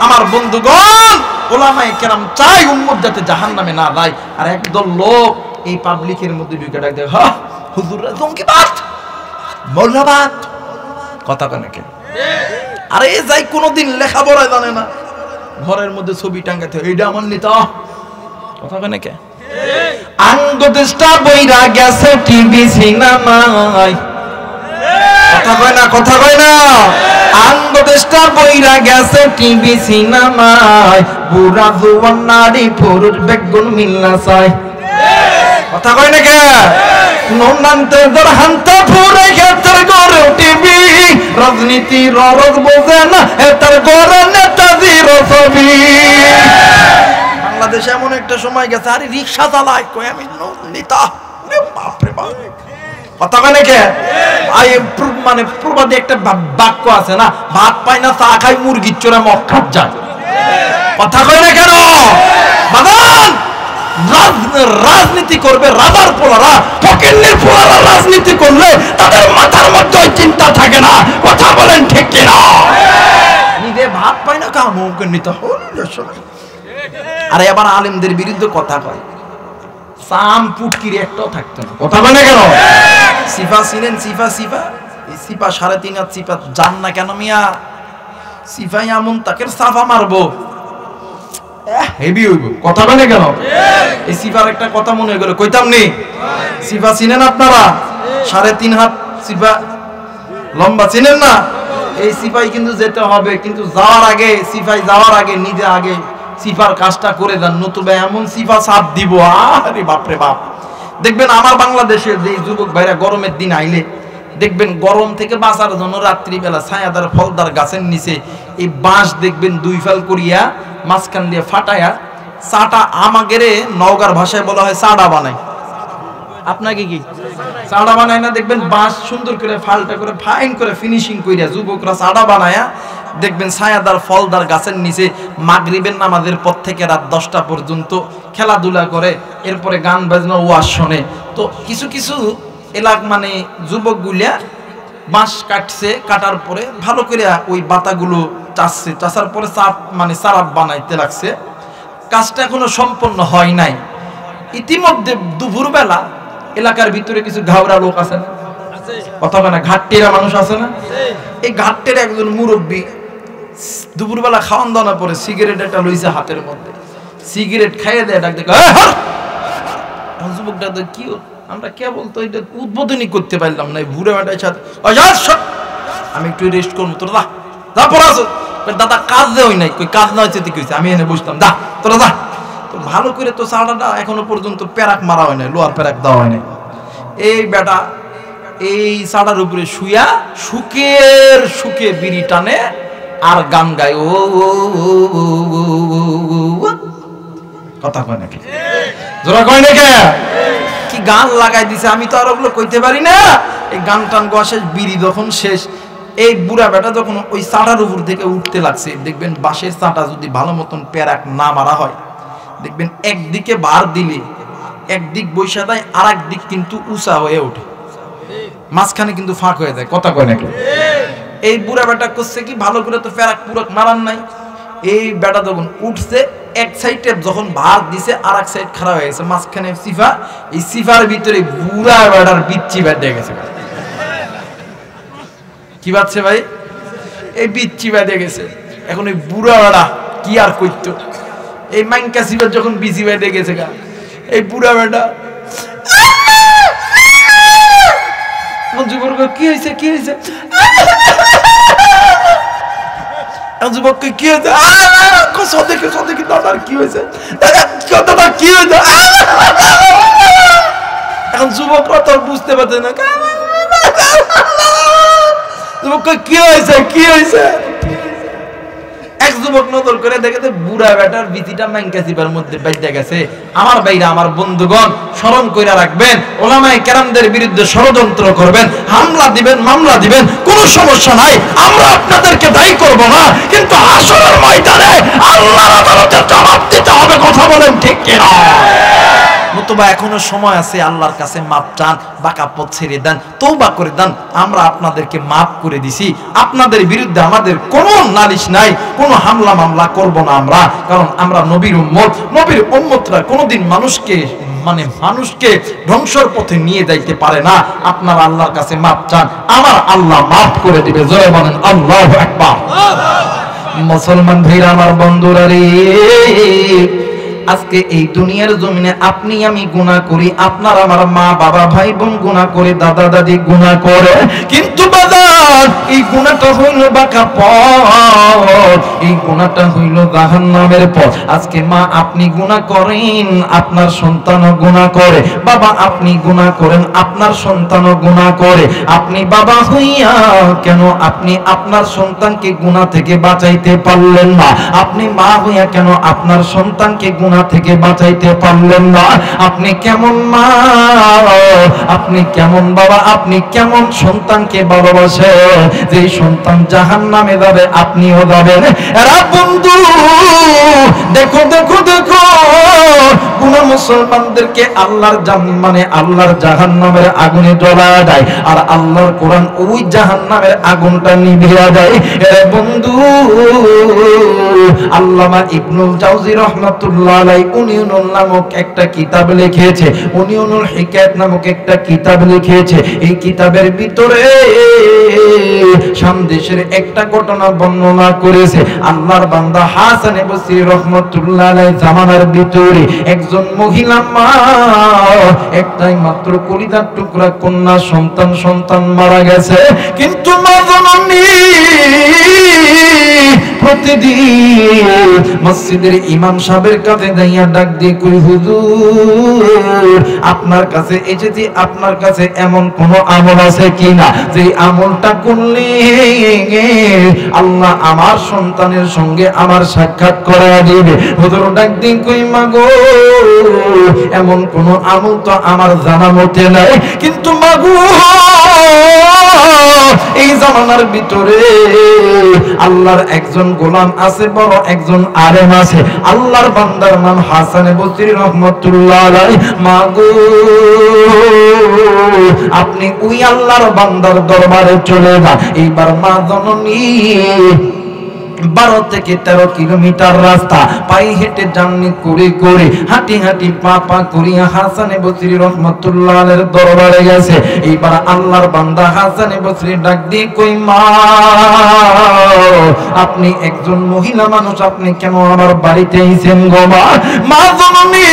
আমার বন্ধুগণ, উলামায়ে কেরাম চাই উম্মত যাতে জাহান্নামে না যায়। আর একদল লোক এই পাবলিকের মধ্যে ঢুকে ডাক দেয়, হ্যাঁ হুজুররা জঙ্গিবাদ, মৌলবাদ। কথা কেন? আরে যাই কোনোদিন লেখাপড়া জানে না, ঘরের মধ্যে ছবি টাঙ্গাতে এইটা আমার নেতা। কথা কেন? আঙ্গদেশটা বইরা গেছে টিভি সিনেমায়। কথা কয় না? কথা কয় না? আঙ্গদেশটা বইরা গেছে টিভি সিনেমায়, বুড়া জোয়ান নারী পুরুষ বেগুন মিল্লা চায়। কথা কয় না কে? নন্দান্তে দরহান্তে পুরে গেতের গড়ে টিভি, রাজনীতি ররজ বোঝে না এটার গড়ে নেতাজির ছবি। বাংলাদেশে এমন একটা সময় গেছে, আরে রিক্সা চালায় কই আমি নেতা, বাপরে বাপ। কথা কয় না কে? মানে প্রবাদে একটা বাক্য আছে না, ভাত পায় না চা খাই মুরগির চোরা মদ খাত যায়। কথা কয় না কেন? বাগান রাজনীতি করবে রাজার পোলারা, ফকিন্নির পোলারা রাজনীতি করলে তাদের মাথার মধ্যে চিন্তা থাকে না। কথা বলেন ঠিক কিনা? নিজে ভাত পায় না কাম নিতে হল। আরে আবার আলেমদের বিরুদ্ধে কথা কয়, সাম পুটকির একটাও থাকতো না। কথা বলে কেন? সিফা ছিলেন, সিফা এই সিফা 3.5 হাত সিফা জান না কেন মিয়া? সিফা এমন তাকে সাফা মারবো হেভি হইব। কথা বলে কেন? এই সিফার একটা কথা মনে হয়ে গেল, কইতাম নি? সিফা চিনেন আপনারা? 3.5 হাত সিফা লম্বা, চিনেন না? এই সিফাই কিন্তু যেতে হবে, কিন্তু যাওয়ার আগে সিফাই যাওয়ার আগে নিজে আগে সিফার কাজটা করে যান, নতুবা এমন সিফা সাপ দিব, আরে বাপরে বাপ। দেখবেন আমার বাংলাদেশের যে যুবক ভাইরা গরমের দিন আইলে দেখবেন গরম থেকে বাঁচার জন্য রাত্রিবেলা ছায়াদার ফলদার গাছের নিচে এই বাঁশ দেখবেন 2 ফাল করিয়া মাঝখান দিয়ে ফাটায়া চাটা, আমাদের নওগাঁর ভাষায় বলা হয় চাড়া বানায়। আপনাকে কি চাড়া বানায় না? দেখবেন বাঁশ সুন্দর করে ফালটা করে ফাইন করে ফিনিশিং কইরা যুবকরা চাড়া বানায়া দেখবেন ছায়াদার ফলদার গাছের নিচে মাগরিবের নামাজের পর থেকে রাত 10টা পর্যন্ত খেলাধুলা করে, এরপরে গান বাজনা ওয়াজ শোনে। তো কিছু কিছু এলাকা মানে যুবকগুলা বাঁশ কাটছে, কাটার পরে ভালো করে ওই বাতাগুলো চাষছে, চাষার পরে চাপ মানে চারাপ বানাইতে লাগছে। কাজটা এখনো সম্পন্ন হয় নাই। ইতিমধ্যে দুপুরবেলা এলাকার ভিতরে কিছু ঘাওড়া লোক আছে না, কথা বলে না, ঘাটটিরা মানুষ আছে না, এই ঘাটটির একজন মুরব্বী দুপুরবেলা খাওয়ান দাওয়ার পরে সিগারেট একটা লইছে হাতের মধ্যে, সিগারেট খাইয়ে দেয়, ডাক দেখে যুবকটা কি আমরা কে বলতো এটা উদ্বোধনী করতে পারলাম না, বুড়ে বেটার সাথে আমি একটু রেস্ট করবো, তোর দা পড়া দাদা কাজ দেওয়াই নাই, কই কাজ না হয়েছে কি হয়েছে, আমি এনে বুঝতাম দা তোরা দা। তো ভালো করে তো চাটাটা এখনো পর্যন্ত প্যারাক মারা হয় নাই, লোহার প্যারাক দেওয়া হয় নাই। এই বেটা এই চাটার উপরে শুয়া সুখের সুখে বিড়ি টানে আর গান গায়, ও কথা কয় নাকি, জোরা কয় নাকি, কি গান লাগাই দিছে, আমি তো আর ওগুলো কইতে পারি না। এই গান টান গোয়া শেষ, বিড়ি যখন শেষ, এই বুড়া বেটা যখন ওই চাটার উপর থেকে উঠতে লাগছে, দেখবেন বাঁশের চাটা যদি ভালো মতন প্যারাক না মারা হয়, দেখবেন একদিকে বার দিলে একদিক বৈশা দেয়, আর একদিক কিন্তু উঁচা হয়ে ওঠে, মাঝখানে কিন্তু ফাঁক হয়ে যায়, কথা কয় নাকি। এই বুড়া বেটা করছে কি, ভালো করে তো প্যারাক পুরাক মারান নাই, এই বেটা যখন উঠছে এক সাইডে যখন ভার দিছে আর এক সাইড খারাপ হয়ে গেছে, মাঝখানে সিফা, এই সিফার ভিতরে বুড়া বেটার বিচ্ছি বেঁধে গেছে। কি বাচ্চা ভাই, এই বিচ্ছি বেঁধে গেছে। এখন এই বুড়া বেটা কি আর করতো, এই মাইনকা সিফার যখন বিচি বেঁধে গেছে গা, এই বুড়া বেটা যুবক কি হয়েছে, কি হয়েছে, যুবক কি হয়েছে, দেখি দাদার কি হয়েছে, দাদা কি হয়েছে। এখন যুবকরা তো বুঝতে পারছে না, যুবক কি হয়েছে, কি হয়েছে। এক যুবক নজর করে দেখে বুড়া বেটার বিচিটা ম্যাঙ্কাসিবার মধ্যে বেঁধে গেছে। আমার ভাইরা, আমার বন্ধুগণ, স্মরণ কইরা রাখবেন, ওলামায়ে কেরামদের বিরুদ্ধে ষড়যন্ত্র করবেন, হামলা দিবেন, মামলা দিবেন, কোনো সমস্যা নাই, আমরা আপনাদেরকে দায়ী করব না, কিন্তু হাসরের ময়দানে আল্লাহর আদালতে জবাব দিতে হবে, কথা বলেন ঠিক কিনা। নতুবা এখনো সময় আছে, আল্লাহর কাছে মাপ চান, বাঁকা পথ ছেড়ে দেন, তওবা করে দেন। আমরা আপনাদেরকে মাফ করে দিছি, আপনাদের বিরুদ্ধে আমাদের কোনো নালিশ নাই, কোনো হামলা মামলা করব না আমরা, কারণ আমরা নবীর উম্মত। নবীর উম্মতরা কোনোদিন মানুষকে ধ্বংসের পথে নিয়ে যাইতে পারে না। আপনারা আল্লাহর কাছে মাপ চান, আমার আল্লাহ মাফ করে দিবে। জয় বলেন আল্লাহু আকবার। মুসলমান ভাইরা, আমার বন্ধুরা রে, আজকে এই দুনিয়ার জমিনে আপনি আমি গুনাহ করি, আপনার আমার মা বাবা ভাই বোন গুনাহ করে, দাদা দাদি গুনাহ করে, কিন্তু বাজার এই গুনাহটা হইল বাঁকা পথ, এই গুনাহটা হইল জাহান্নামের পথ। আজকে মা আপনি গুনাহ করেন, আপনার সন্তানও গুনাহ করে, বাবা আপনি গুনাহ করেন, আপনার সন্তানও গুনাহ করে। আপনি বাবা হইয়া কেন আপনি আপনার সন্তানকে গুনাহ থেকে বাঁচাইতে পারলেন না? আপনি মা হইয়া কেন আপনার সন্তানকে গুনাহ থেকে বাঁচাইতে পারলেন না? আপনি কেমন মা, আপনি কেমন বাবা, আপনি কেমন সন্তানকে ভালোবাসে যে সন্তান জাহান্নামে যাবে আপনিও যাবেন। এরা বন্ধু দেখো দেখো দেখো, কোন মুসলমানদেরকে আল্লাহর আল্লাহর জাহান্নামের আগুনে জ্বলায় দেয়, আর আল্লাহর কোরআন ওই জাহান্নামের আগুনটা নিভিয়ে দেয়। এরা বন্ধু, আল্লামা ইবনুল জাওজি রাহমাতুল্লাহ আলাইহি উনিউনুল নামক একটা কিতাব লিখেছে, উনিউনুল হিকায়াত নামক একটা কিতাব লিখেছে। এই কিতাবের ভিতরে সামদেশের একটা ঘটনা বর্ণনা করেছে। আল্লাহর বান্দা হাসান বসরি রাহমাতুল্লাহ আলাইহি জামানার ভিতরে একজন মহিলা মা, একটাই মাত্র কলিজার টুকরা কন্যা সন্তান মারা গেছে, কিন্তু মা জননী প্রতিদিন মসজিদের ইমাম সাহেবের কাছে দাইয়া ডাক দিয়ে কই, হুজুর আপনার কাছে এসেছি, আপনার কাছে এমন কোন আমল আছে কিনা যে আমলটা করলে আল্লাহ আমার সন্তানের সঙ্গে আমার সাক্ষাৎ করায়া দিবে। হুজুর ডাক দিয়ে কই, মাগো এমন কোন আমল তো আমার জানা মতে নাই, কিন্তু মাগো এই জামানার ভিতরে আল্লাহর একজন গোলাম আছে, বড় একজন আলেম আছে, আল্লাহর বান্দার নাম হাসান বসরি রহমাতুল্লাহ আলাইহি। মাগো আপনি ওই আল্লাহর বান্দার দরবারে চলে যান। এইবার মা জননী 12 থেকে 13 কিলোমিটার রাস্তা পায়ে হেঁটে জার্নি করে হাঁটি পা করিয়া হাসান বসরি রহমাতুল্লাহ আলাইহির দরবারে গেছে। এইবার আল্লাহর বান্দা হাসান বসরি ডাক দিয়ে কই, মা আপনি একজন মহিলা মানুষ, আপনি কেন আমার বাড়িতে আইছেন গো মা? মা জননী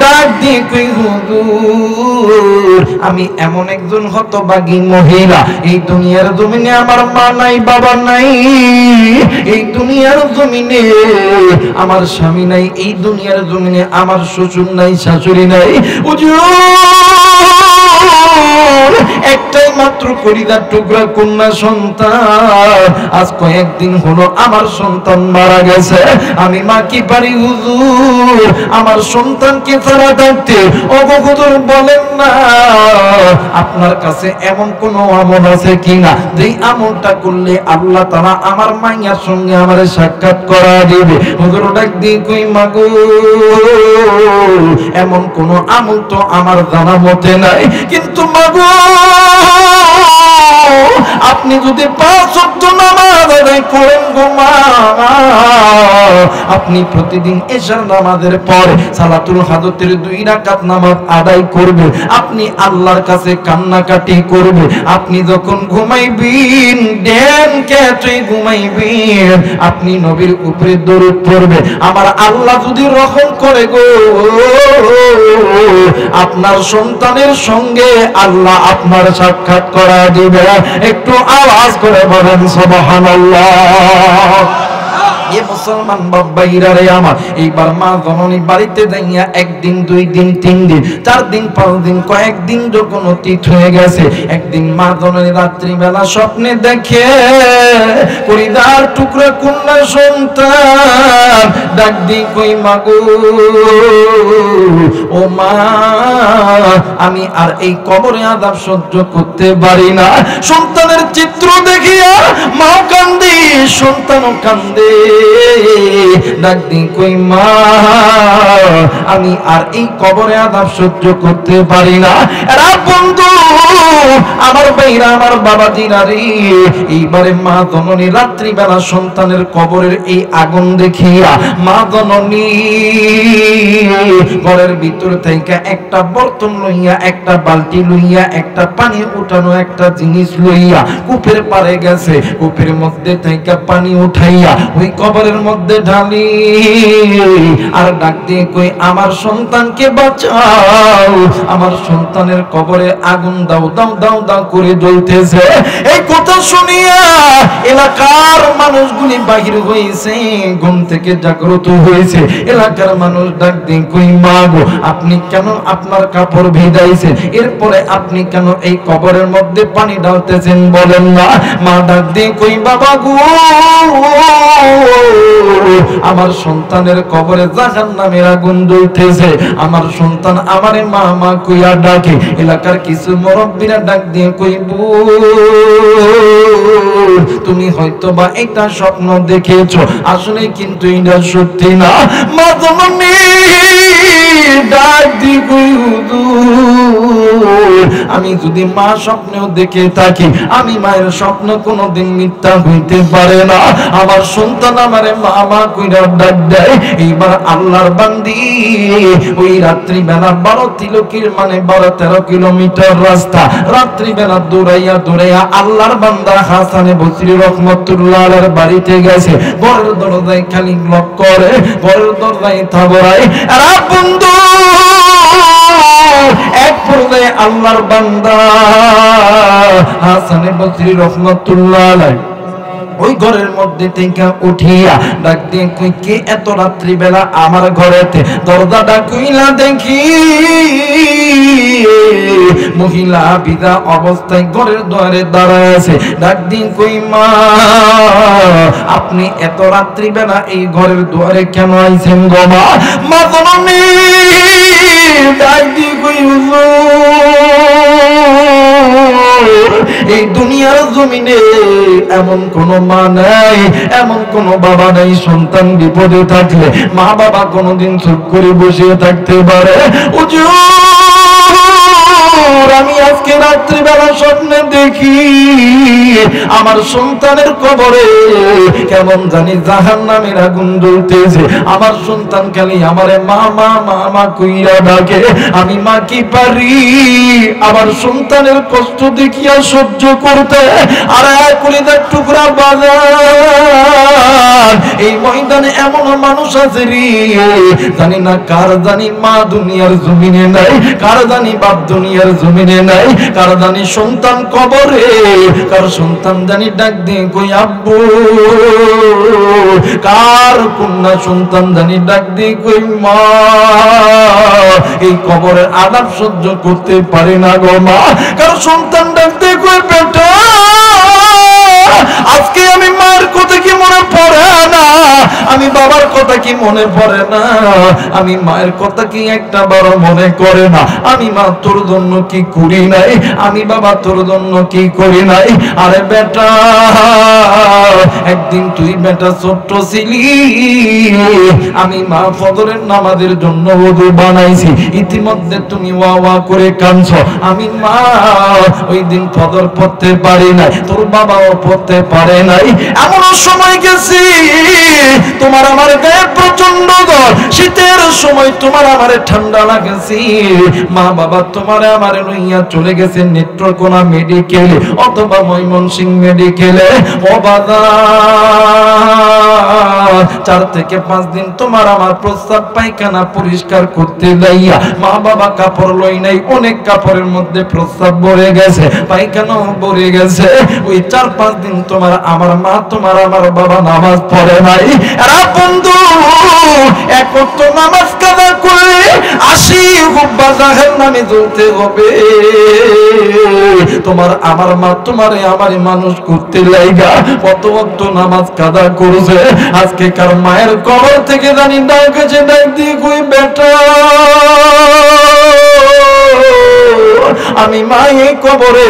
ডাক দিয়ে কই, হুজুর আমি এমন একজন হতভাগী মহিলা, এই দুনিয়ার জমিনে আমার মা নাই, বাবা নাই, এই দুনিয়ার জমিনে আমার স্বামী নাই, এই দুনিয়ার জমিনে আমার শ্বশুর নাই, শাশুড়ি নাই। একটাই মাত্র কলিজার টুকরা কন্যা সন্তান, আজ কয়েকদিন হলো আমার সন্তান মারা গেছে, আমি মা কি পারি হুজুর আমার সন্তানকে ছাড়া থাকতে? ওগো হুজুর বলেন না আপনার কাছে এমন কোন আমল আছে কিনা যেই আমলটা করলে আল্লাহ তাআলা আমার মাইয়ার সঙ্গে আমার সাক্ষাৎ করা দিবে। হুজুর ডাক দিয়ে কই, মাগো এমন কোন আমল তো আমার জানা মতে নাই, কিন্তু মাগো আপনি যদি 5 ওয়াক্ত নামাজ আদায় করেন গো মা, আপনি প্রতিদিন এশার নামাজের পর সালাতুল হাজতের 2 রাকাত নামাজ আদায় করবেন, আপনি আল্লাহর কাছে কান্নাকাটি করবেন, আপনি যখন ঘুমাইবেন দেন কেটে ঘুমাইবেন, আপনি নবীর উপরে দরুদ পড়বেন, আমার আল্লাহ যদি রহম করে গো আপনার সন্তানের সঙ্গে আল্লাহ আপনার সাক্ষাৎ করা দিবে। একটু আওয়াজ করে বলেন সুবহানাল্লাহ। এ মুসলমান বাবাইরা রে আমার, এইবার মা জননী বাড়িতে যাইয়া 1 দিন 2 দিন 3 দিন 4 দিন 5 দিন কয়েকদিন যখন অতীত হয়ে গেছে, একদিন মা জননী রাত্রিবেলা স্বপ্নে দেখে কলিজার টুকরা কন্যা সন্তান, ডাক দি কই, মাগো ও মা আমি আর এই কবরে আযাব সহ্য করতে পারি না। সন্তানের চিত্র দেখিয়া মা কান্দে, সন্তানও কান্দে, ডাক দি কই, মা আমি আর এই কবরে আযাব সহ্য করতে পারি না। এরা বন্ধু আমার ভাইরা, আমার বাবাজিরা রে, এইবারে মা জননী রাত্রিবেলা সন্তানের কবরের এই আগুন দেখিয়া মা জননী ঘরের ভিতর থেকে একটা বর্তন লইয়া, একটা বালতি লইয়া, একটা পানি উঠানো একটা জিনিস লইয়া কূপের পাড়ে গেছে, কূপের মধ্যে থেকে পানি উঠাইয়া ওই কবরের মধ্যে ঢালি আর ডাক দিয়ে কই, আমার সন্তানকে বাঁচাও, আমার সন্তানের কবরে আগুন দাও দাও দাও দাও করে জ্বলতেছে। এই কথা শুনিয়া এলাকার মানুষগুলি বাহির হয়েছে, ঘুম থেকে জাগ্রত হয়েছে, এলাকার মানুষ ডাক দিয়ে কই, মা গো আপনি কেন আপনার কাপড় ভিজাইছেন, এরপরে আপনি কেন এই কবরের মধ্যে পানি ঢালতেছেন বলেন না? মা ডাক দিয়ে কই, বাবা গো আমার সন্তানের কবরে জাহান্নামের আগুন জ্বলতেছে, আমার সন্তান আমারে মা মা কইয়া ডাকে। এলাকার কিছু মুরব্বিরা ডাক দিয়ে কইব, তুমি হয়তো বা এটা স্বপ্ন দেখেছো, আসলে কিন্তু এটা সত্যি না। মা জননী ডাক দিয়ে কই, আমি যদি মা স্বপ্নেও দেখে থাকি, আমি মায়ের স্বপ্ন কোনোদিন মিথ্যা হইতে পারে না। আমার সন্তান আমারে মা মা কইরা ডাক দেয়। এইবার আল্লাহর বান্দি ওই রাত্রিবেলা 12 কিলোমিটার রাস্তা রাত্রিবেলা দৌড়াইয়া আল্লাহর বান্দা হাসান বসরি রহমাতুল্লাহ আলাইহির বাড়িতে গেছে। বড় দরজায় খালি লক করে, বড় দরজায় থাবড়ায়। আর বন্ধু পর্যায়ে আল্লাহর বান্দা হাসান বসরি রাহমাতুল্লাহ আলাইহি ওই ঘরের মধ্যে থেকে উঠিয়া ডাক দিয়ে কই কে এত রাত্রি বেলা আমার ঘরেতে দরজাটা কইলা দেখি মহিলা বিধা অবস্থায় ঘরের দুয়ারে দাঁড়ায় আছে। ডাক দিয়ে কই মা আপনি এত রাত্রি বেলা এই ঘরের দুয়ারে কেন আইছেন গো মা? মা জননী ডাক দিয়ে কই এই দুনিয়ার জমিনে এমন কোন মা নাই, এমন কোন বাবা নাই সন্তান বিপদে থাকলে মা বাবা কোনদিন চুপ করে বসে থাকতে পারে। আমি আজকে রাত্রিবেলা স্বপ্নে দেখি আমার সন্তানের কবরে কেমন জানি জাহান্নামের আগুন জ্বলতেছে। আমার সন্তান খালি আমারে মা মা মা মা কইরা ডাকে। আমি মা কি পারি আমার সন্তানের কষ্ট দেখিয়া সহ্য করতে? আর কলিজার টুকরা বাজার এই ময়দানে এমন মানুষ আছে রে জানি না কার জানি মা দুনিয়ার জমিনে নাই, কার জানি বাপ দুনিয়ার জমিনে নাই, কার জানি সন্তান কবরে, কার সন্তান জানি ডাক দিয়ে কই আব্বু, কার কন্যা সন্তান জানি ডাক দিয়ে কই মা। এই কবরের আযাব সহ্য করতে পারে না গো মা। কার সন্তান ডাক দিয়ে কই বেটা আজকে আমি মার কথা কি মনে পড়ে না, আমি বাবার কথা কি মনে পড়ে না, আমি মায়ের কথা কি একটা বড় মনে করে না। আমি মা তোর জন্য কি করি নাই, আমি বাবা তোর জন্য কি করি নাই। আরে বেটা একদিন তুই বেটা ছোট্ট ছিলি, আমি মা ফজরের নামাজের জন্য ওযু বানাইছি, ইতিমধ্যে তুমি ওয়া ওয়া করে কাঁদছো। আমি মা ওই দিন ফজর পড়তে পারি নাই, তোর বাবাও পড়তে পারে নাই। এমন সময় গেছি তোমার আমার গায়ে প্রচন্ড জ্বর, শীতের সময় তোমার আমার ঠান্ডা লাগেছি। মা বাবা তোমার আমার লইয়া চলে গেছে নেত্রকোনা মেডিকেলে অথবা ময়মনসিংহ মেডিকেলে। ও বাবা 4 থেকে 5 দিন তোমার আমার প্রস্রাব পায়খানা পরিষ্কার করতে যাইয়া মা বাবা কাপড় লই নাই, অনেক কাপড়ের মধ্যে প্রস্রাব ভরে গেছে, পায়খানাও ভরে গেছে। ওই 4-5 দিন তোমার আমার মা তোমার আমার বাবা নামাজ পড়ে নাই। এরা বন্ধু এক ওয়াক্ত নামাজ কাজা করে 80 হুব্বা জাহান্নামে জ্বলতে হবে। তোমার আমার মা তোমারে আমারে মানুষ করতে লাইগা কত ওয়াক্ত নামাজ কাজা করেছে। আজকে কার মায়ের কবর থেকে জানি ডাক আছে, ডাক দিয়ে কই বেটা আমি মা এই কবরে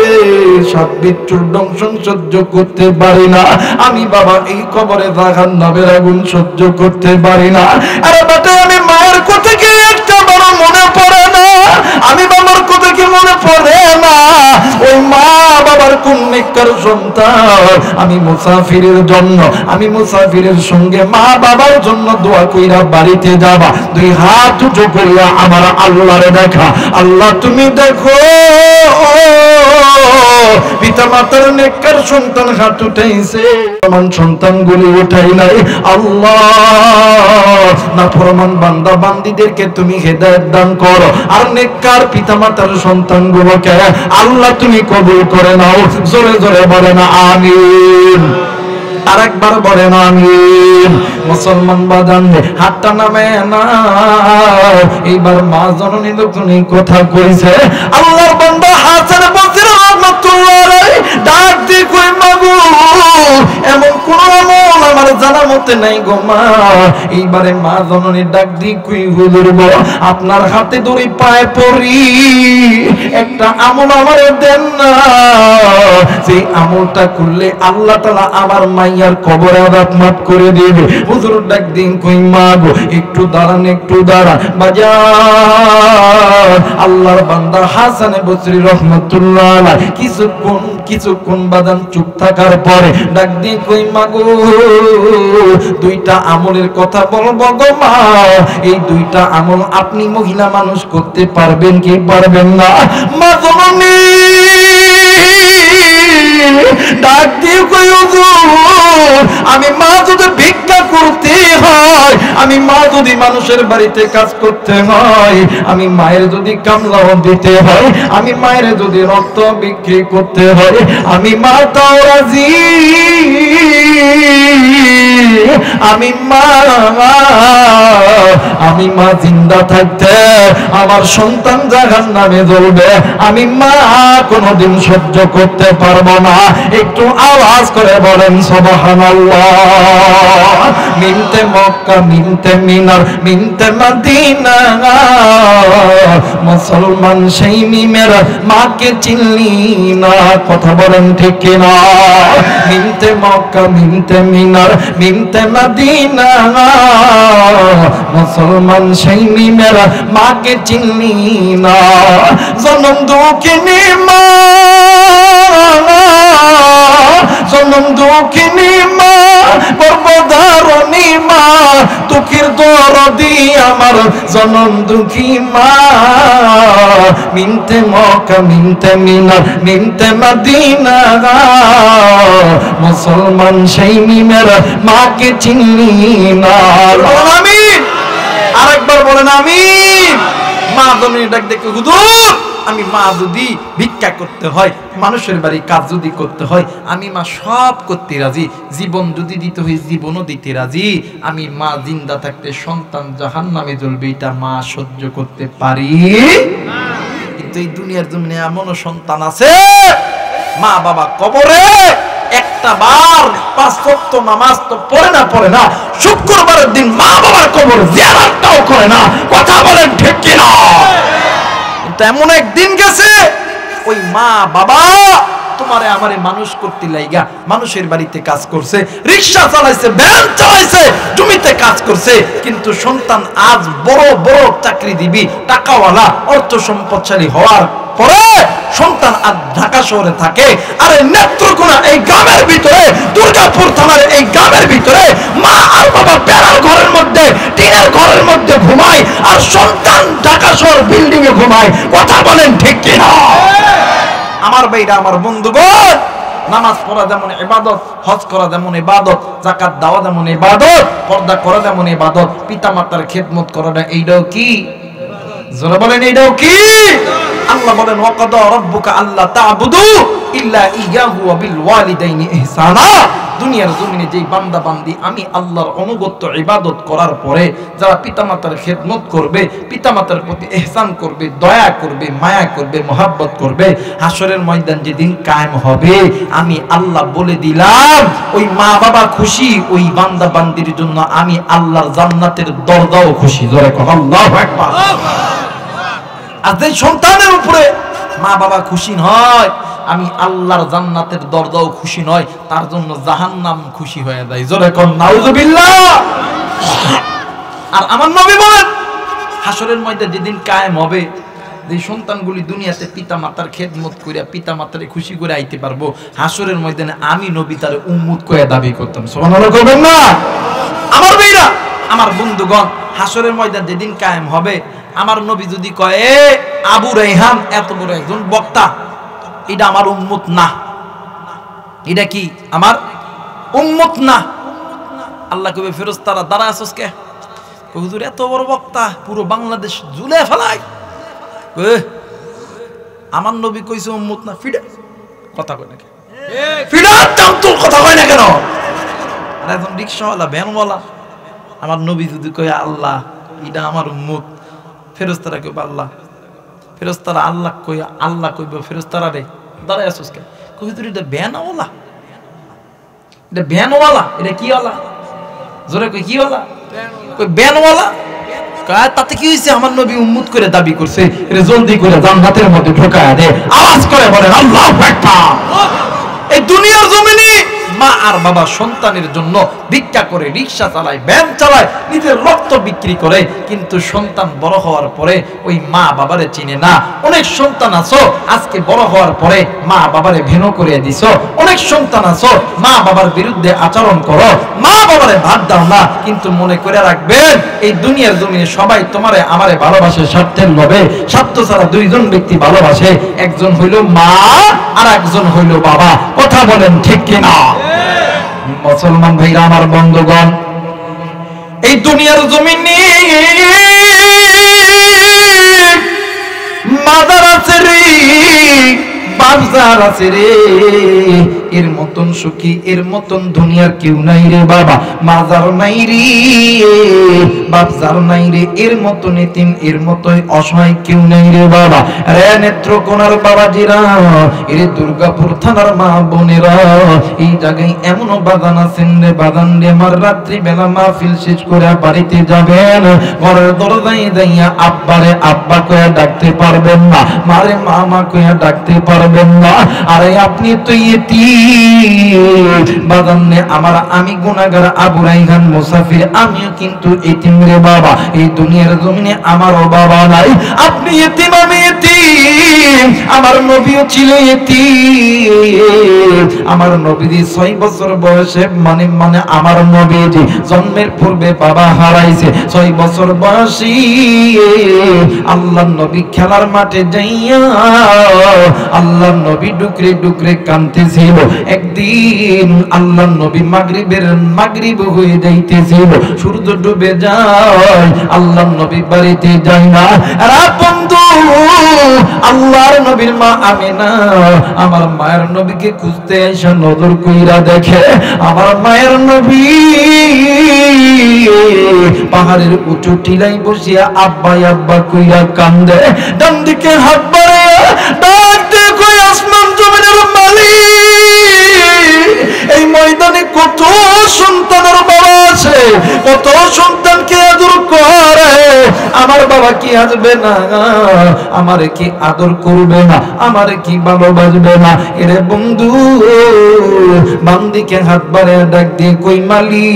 7 বিচ্ছুর দংশন সহ্য করতে পারি না, আমি বাবা এই কবরে জাহান্নামের আগুন সহ্য করতে পারি না। আরে বেটা আমি মায়ের কথা কি একটা বড় মনে পড়ে না, আমি বাবার কথা কি মনে পড়ে না। ওই মা বাবার কোন নেককার সন্তান। আমি মুসাফিরের জন্য, আমি মুসাফিরের সঙ্গে মা বাবার জন্য দোয়া কইরা বাড়িতে যাবা, 2 হাত উঁচু কইরা আমার আল্লাহরে দেখা। আল্লাহ তুমি দেখো পিতা মাতার নেককার সন্তান হাত উঠাইছে, প্রমাণ সন্তানগুলি উঠাই নাই। আল্লাহ নাফরমান বান্দা বান্দীদেরকে তুমি হেদায়েত দান করো, আর নেককার পিতা মাতার সন্তানগুলোকে আল্লাহ তুমি কবুল করে নাও। জোরে জোরে বলে না আমিন। আরেকবার বলেন আমিন। মুসলমান বাজান হাতটা নামে না। এইবার মা জননী যখন এই কথা কইছে আল্লাহর বান্দা হাসান বসরি রাহমাতুল্লাহ আলাইহি ডাক দিয়ে কই মাগো এমন কোন আমল আমার জানা মতে নাই গো মা। এইবারে মা জননী ডাক দিয়ে কই হুজুর গো আপনার হাতে ধরে পায়ে পড়ি, একটা আমল আমারে দেন না, যে আমলটা করলে আল্লাহ তাআলা আমার মাইয়ার কবরে আযাব মাফ করে দিবে। হুজুর ডাক দিন কই মা গো একটু দাঁড়ান, একটু দাঁড়ান বাজার। আল্লাহর বান্দা হাসান বসরি রাহমাতুল্লাহ আলাইহি কিছুক্ষণ বাদান চুপ থাকার পরে ডাক দিন কই মা গো 2টা আমলের কথা বলবো গো মা। এই 2টা আমল আপনি মহিলা মানুষ করতে পারবেন কি পারবেন না? মা জননী ডাক দিয়ে কই হুজুর আমি মা যদি ভিক্ষা করতে হয়, আমি মা যদি মানুষের বাড়িতে কাজ করতে হয়, আমি মায়ের যদি কামলাও দিতে হয়, আমি মায়ের যদি রক্ত বিক্রি করতে হয়, আমি মা তাও রাজি। আমি মা জিন্দা থাকতে আমার সন্তান জাহান্নামে জ্বলবে, আমি মা কোনোদিন সহ্য করতে পারবো না। একটু আওয়াজ করে বলেন সুবহানাল্লাহ। মিনতে মক্কা মিনতে মিনার মিনতে মদিনা, মুসলমান সেই মিমের মাকে চিনলি না, কথা বলেন ঠিক কিনা? মিনতে মক্কা মিনতে মিনার মিনতে মদিনা, মুসলমান সেই মিমের মাকে চিনলি না। জনম দুঃখিনী মা, জনম দুঃখিনী মা, গর্ভধারণী মা, দুঃখের দরদি আমার জনম দুঃখী মা। মিনতে মক্কা মিনতে মিনার মিনতে মদিনা, মুসলমান সেই মিমের মাকে চিনলি না। আমিন। আরেকবার বলেন আমিন। মা দমনি ডাক দেখে, হুজুর আমি মা যদি ভিক্ষা করতে হয়, মানুষের বাড়ি কাজ যদি করতে হয়, আমি মা সব করতে রাজি। জীবন যদি দিতে হয় জীবনও দিতে রাজি। আমি মা জিন্দা থাকতে সন্তান জাহান্নামে জ্বলবে, এটা মা সহ্য করতে পারি না। কিন্তু এই দুনিয়ার জমিনে এমনও সন্তান আছে, মা বাবা কবরে একটা বার 5 ওয়াক্ত নামাজ তো পড়ে না, শুক্রবারের দিন মা বাবার কবর জিয়ারতটাও করে না, কথা বলেন ঠিক কিনা? কিন্তু এমন একদিন গেছে, ওই মা বাবা তোমারে আমারে মানুষ করতে লাইগা মানুষের বাড়িতে কাজ করছে, রিকশা চালাইছে, ভ্যান চালাইছে, জমিতে কাজ করছে, কিন্তু সন্তান আজ বড় বড় চাকরিজীবী, টাকাওয়ালা, অর্থ সম্পদশালী হওয়ার পরে সন্তান আজ ঢাকা শহরে থাকে। আরে নেত্রকোনা এই গ্রামের ভিতরে, দুর্গাপুর থানার এই গ্রামের ভিতরে মা আর বাবা বেড়ার ঘরের মধ্যে, টিনের ঘরের মধ্যে ঘুমায়, আর সন্তান ঢাকা শহর বিল্ডিং এ ঘুমায়, কথা বলেন ঠিক কিনা? আমার ভাইরা, আমার বন্ধুগণ, নামাজ পড়া যেমন ইবাদত, হজ করা যেমন ইবাদত, যাকাত দেওয়া যেমন ইবাদত, পর্দা করা যেমন ইবাদত, পিতামাতার খেদমত করাটা এইটাও কি? জোরে বলেন এইটাও কি? আল্লাহ বলেন ওয়াকাদা রাব্বুকা আল্লা তা'বুদু ইল্লা ইয়াহু ওয়া বিল ওয়ালিদাইনি ইহসানা। দুনিয়ার জমিনে যেই বান্দা বান্দি আমি আল্লাহর অনুগত্য ইবাদত করার পরে যারা পিতামাতার খেদমত করবে, পিতামাতার প্রতি ইহসান করবে, দয়া করবে, মায়া করবে, মহব্বত করবে, হাসরের ময়দান যেদিন কায়েম হবে, আমি আল্লাহ বলে দিলাম ওই মা বাবা খুশি, ওই বান্দা বান্দির জন্য আমি আল্লাহর জান্নাতের দরজাও খুশি। জোরে কর আল্লাহু আকবার। আর যে সন্তানের উপরে মা বাবা খুশি নয়, আমি আল্লাহর জান্নাতের দরজাও খুশি নয়, তার জন্য জাহান্নাম খুশি হয়ে যায়। জোরে কোন নাউজুবিল্লাহ। আর আমার নবী বলেন হাসরের ময়দান যেদিন কায়েম হবে, যে সন্তানগুলি দুনিয়াতে পিতা মাতার খেদমত কইরা পিতা মাতারে খুশি করে আইতে পারবো, হাসরের ময়দানে আমি নবী তার উম্মত কইয়া দাবি করতাম। সুবহানাল্লাহ করবেন না? আমার ভাইরা, আমার বন্ধুগণ, হাসরের ময়দান যেদিন কায়েম হবে, আমার নবী যদি কয় এ আবু রায়হান এত বড় একজন বক্তা, এটা আমার উম্মত না, এটা কি আমার উম্মত না, আল্লাহ কবে ফেরেশতারা দাঁড়ায় আছস কে? হুজুর এত বড় বক্তা পুরো বাংলাদেশ ঝুলে ফেলায়, আমার নবী কইছে উম্মত না, ফিডা কথা কয় না কেন? ফিডা তোর কথা কয় না কেন? আর একজন রিকশাওয়ালা, ভ্যানওয়ালা, আমার নবী যদি কয় আল্লাহ এটা আমার উম্মত, ফেরেশতারা কইবে আল্লাহ, ফেরেশতারা আল্লাহ কই, আল্লাহ কইবে ফেরেশতারা রে দাঁড়ায় আছস কে? কই তুই এটা ভ্যানওয়ালা, এটা ভ্যানওয়ালা, এটা কি ওয়ালা? জোরে কই কি ওয়ালা? কই ভ্যানওয়ালা। কয় তাতে কি হইছে? আমার নবী উম্মত করে দাবি করছে, এর জলদি করে জান্নাতের মধ্যে ঢোকায়া দে। আওয়াজ করে বলেন আল্লাহু আকবার। এই দুনিয়ার জমিনে মা আর বাবা সন্তানের জন্য ভিক্ষা করে, রিকশা চালায়, ভ্যান চালায়, নিজের রক্ত বিক্রি করে, কিন্তু সন্তান বড় হওয়ার পরে ওই মা বাবারে চিনে না। অনেক সন্তান আছো আজকে বড় হওয়ার পরে মা বাবারে ভেনো করে দিছো, অনেক সন্তান আছো মা বাবার বিরুদ্ধে আচরণ করো, মা বাবারে ভাত দাও না, কিন্তু মনে করে রাখবেন এই দুনিয়ার জমিনে সবাই তোমারে আমারে ভালোবাসে স্বার্থের লোভে। স্বার্থ ছাড়া দুইজন ব্যক্তি ভালোবাসে, একজন হইল মা আর একজন হইল বাবা। কথা বলেন ঠিক কিনা? মুসলমান ভাইরা, আমার বন্ধুগণ, এই দুনিয়ার জমিনে মাদার আছে রে, বাপজার আছে রে, এর মতন সুখী, এর মতন দুনিয়ার কেউ নাই রে বাবা। মাজার নাই রে, বাপজার নাই রে, এর মতন এতিম, এর মতই অসহায় কেউ নাই রে বাবা। রে নেত্রকোনার বাবাজিরা, এর দুর্গাপুর থানার মা বোনেরা, এই জায়গায় এমনও বাদান আছেন রে বাদান রে, আমার রাত্রি বেলা মাহফিল শেষ করে বাড়িতে যাবেন, ঘরের দরজায় দাইয়া আব্বারে আব্বা কয়া ডাকতে পারবেন না, মারে মামা কয়া ডাকতে পারবেন না। আরে আপনি তো এতিম বাদান রে আমার, আমি গুনাহগার আবু রাইহান মুসাফির, আমিও কিন্তু এতিম রে বাবা। এই দুনিয়ার জমিনে আমারও বাবা নাই, আপনি এতিম আমি এতিম, আমার নবীও ছিল এতিম। আমার নবীজি 6 বছর বয়সে মানে আমার নবীজি জন্মের পূর্বে বাবা হারাইছে। 6 বছর বয়সী আল্লাহর নবী খেলার মাঠে যাইয়া আল্লাহর নবী ডুকরে ডুকরে কাঁদতেছিল। একদিন আল্লাহর নবী মাগরিব হয়ে যাইতেছিল, সূর্য ডুবে যায়, আল্লাহর নবী বাড়িতে যায় না। আরে বন্ধু, আল্লাহর নবীর মা আমিনা আমার মায়ের নবীকে খুঁজতে এসে নজর কইরা দেখে আমার মায়ের নবী পাহাড়ের উঁচু টিলায় বসিয়া আব্বা আব্বা কইরা কান্দে। ডান দিকে হাত বাড়াইয়া ডাক দিয়ে কই, আসমান জমিনের মালিক, এই ময়দানে কত সন্তানের বাবা আছে, কত সন্তানকে আদর করে, আমার বাবা কি আসবে না, আমারে কি আদর করবে না, আমারে কি ভালোবাসবে না? এরে বন্ধু, বাম দিকে হাত বাড়াইয়া ডাক দিয়ে কই, মালিক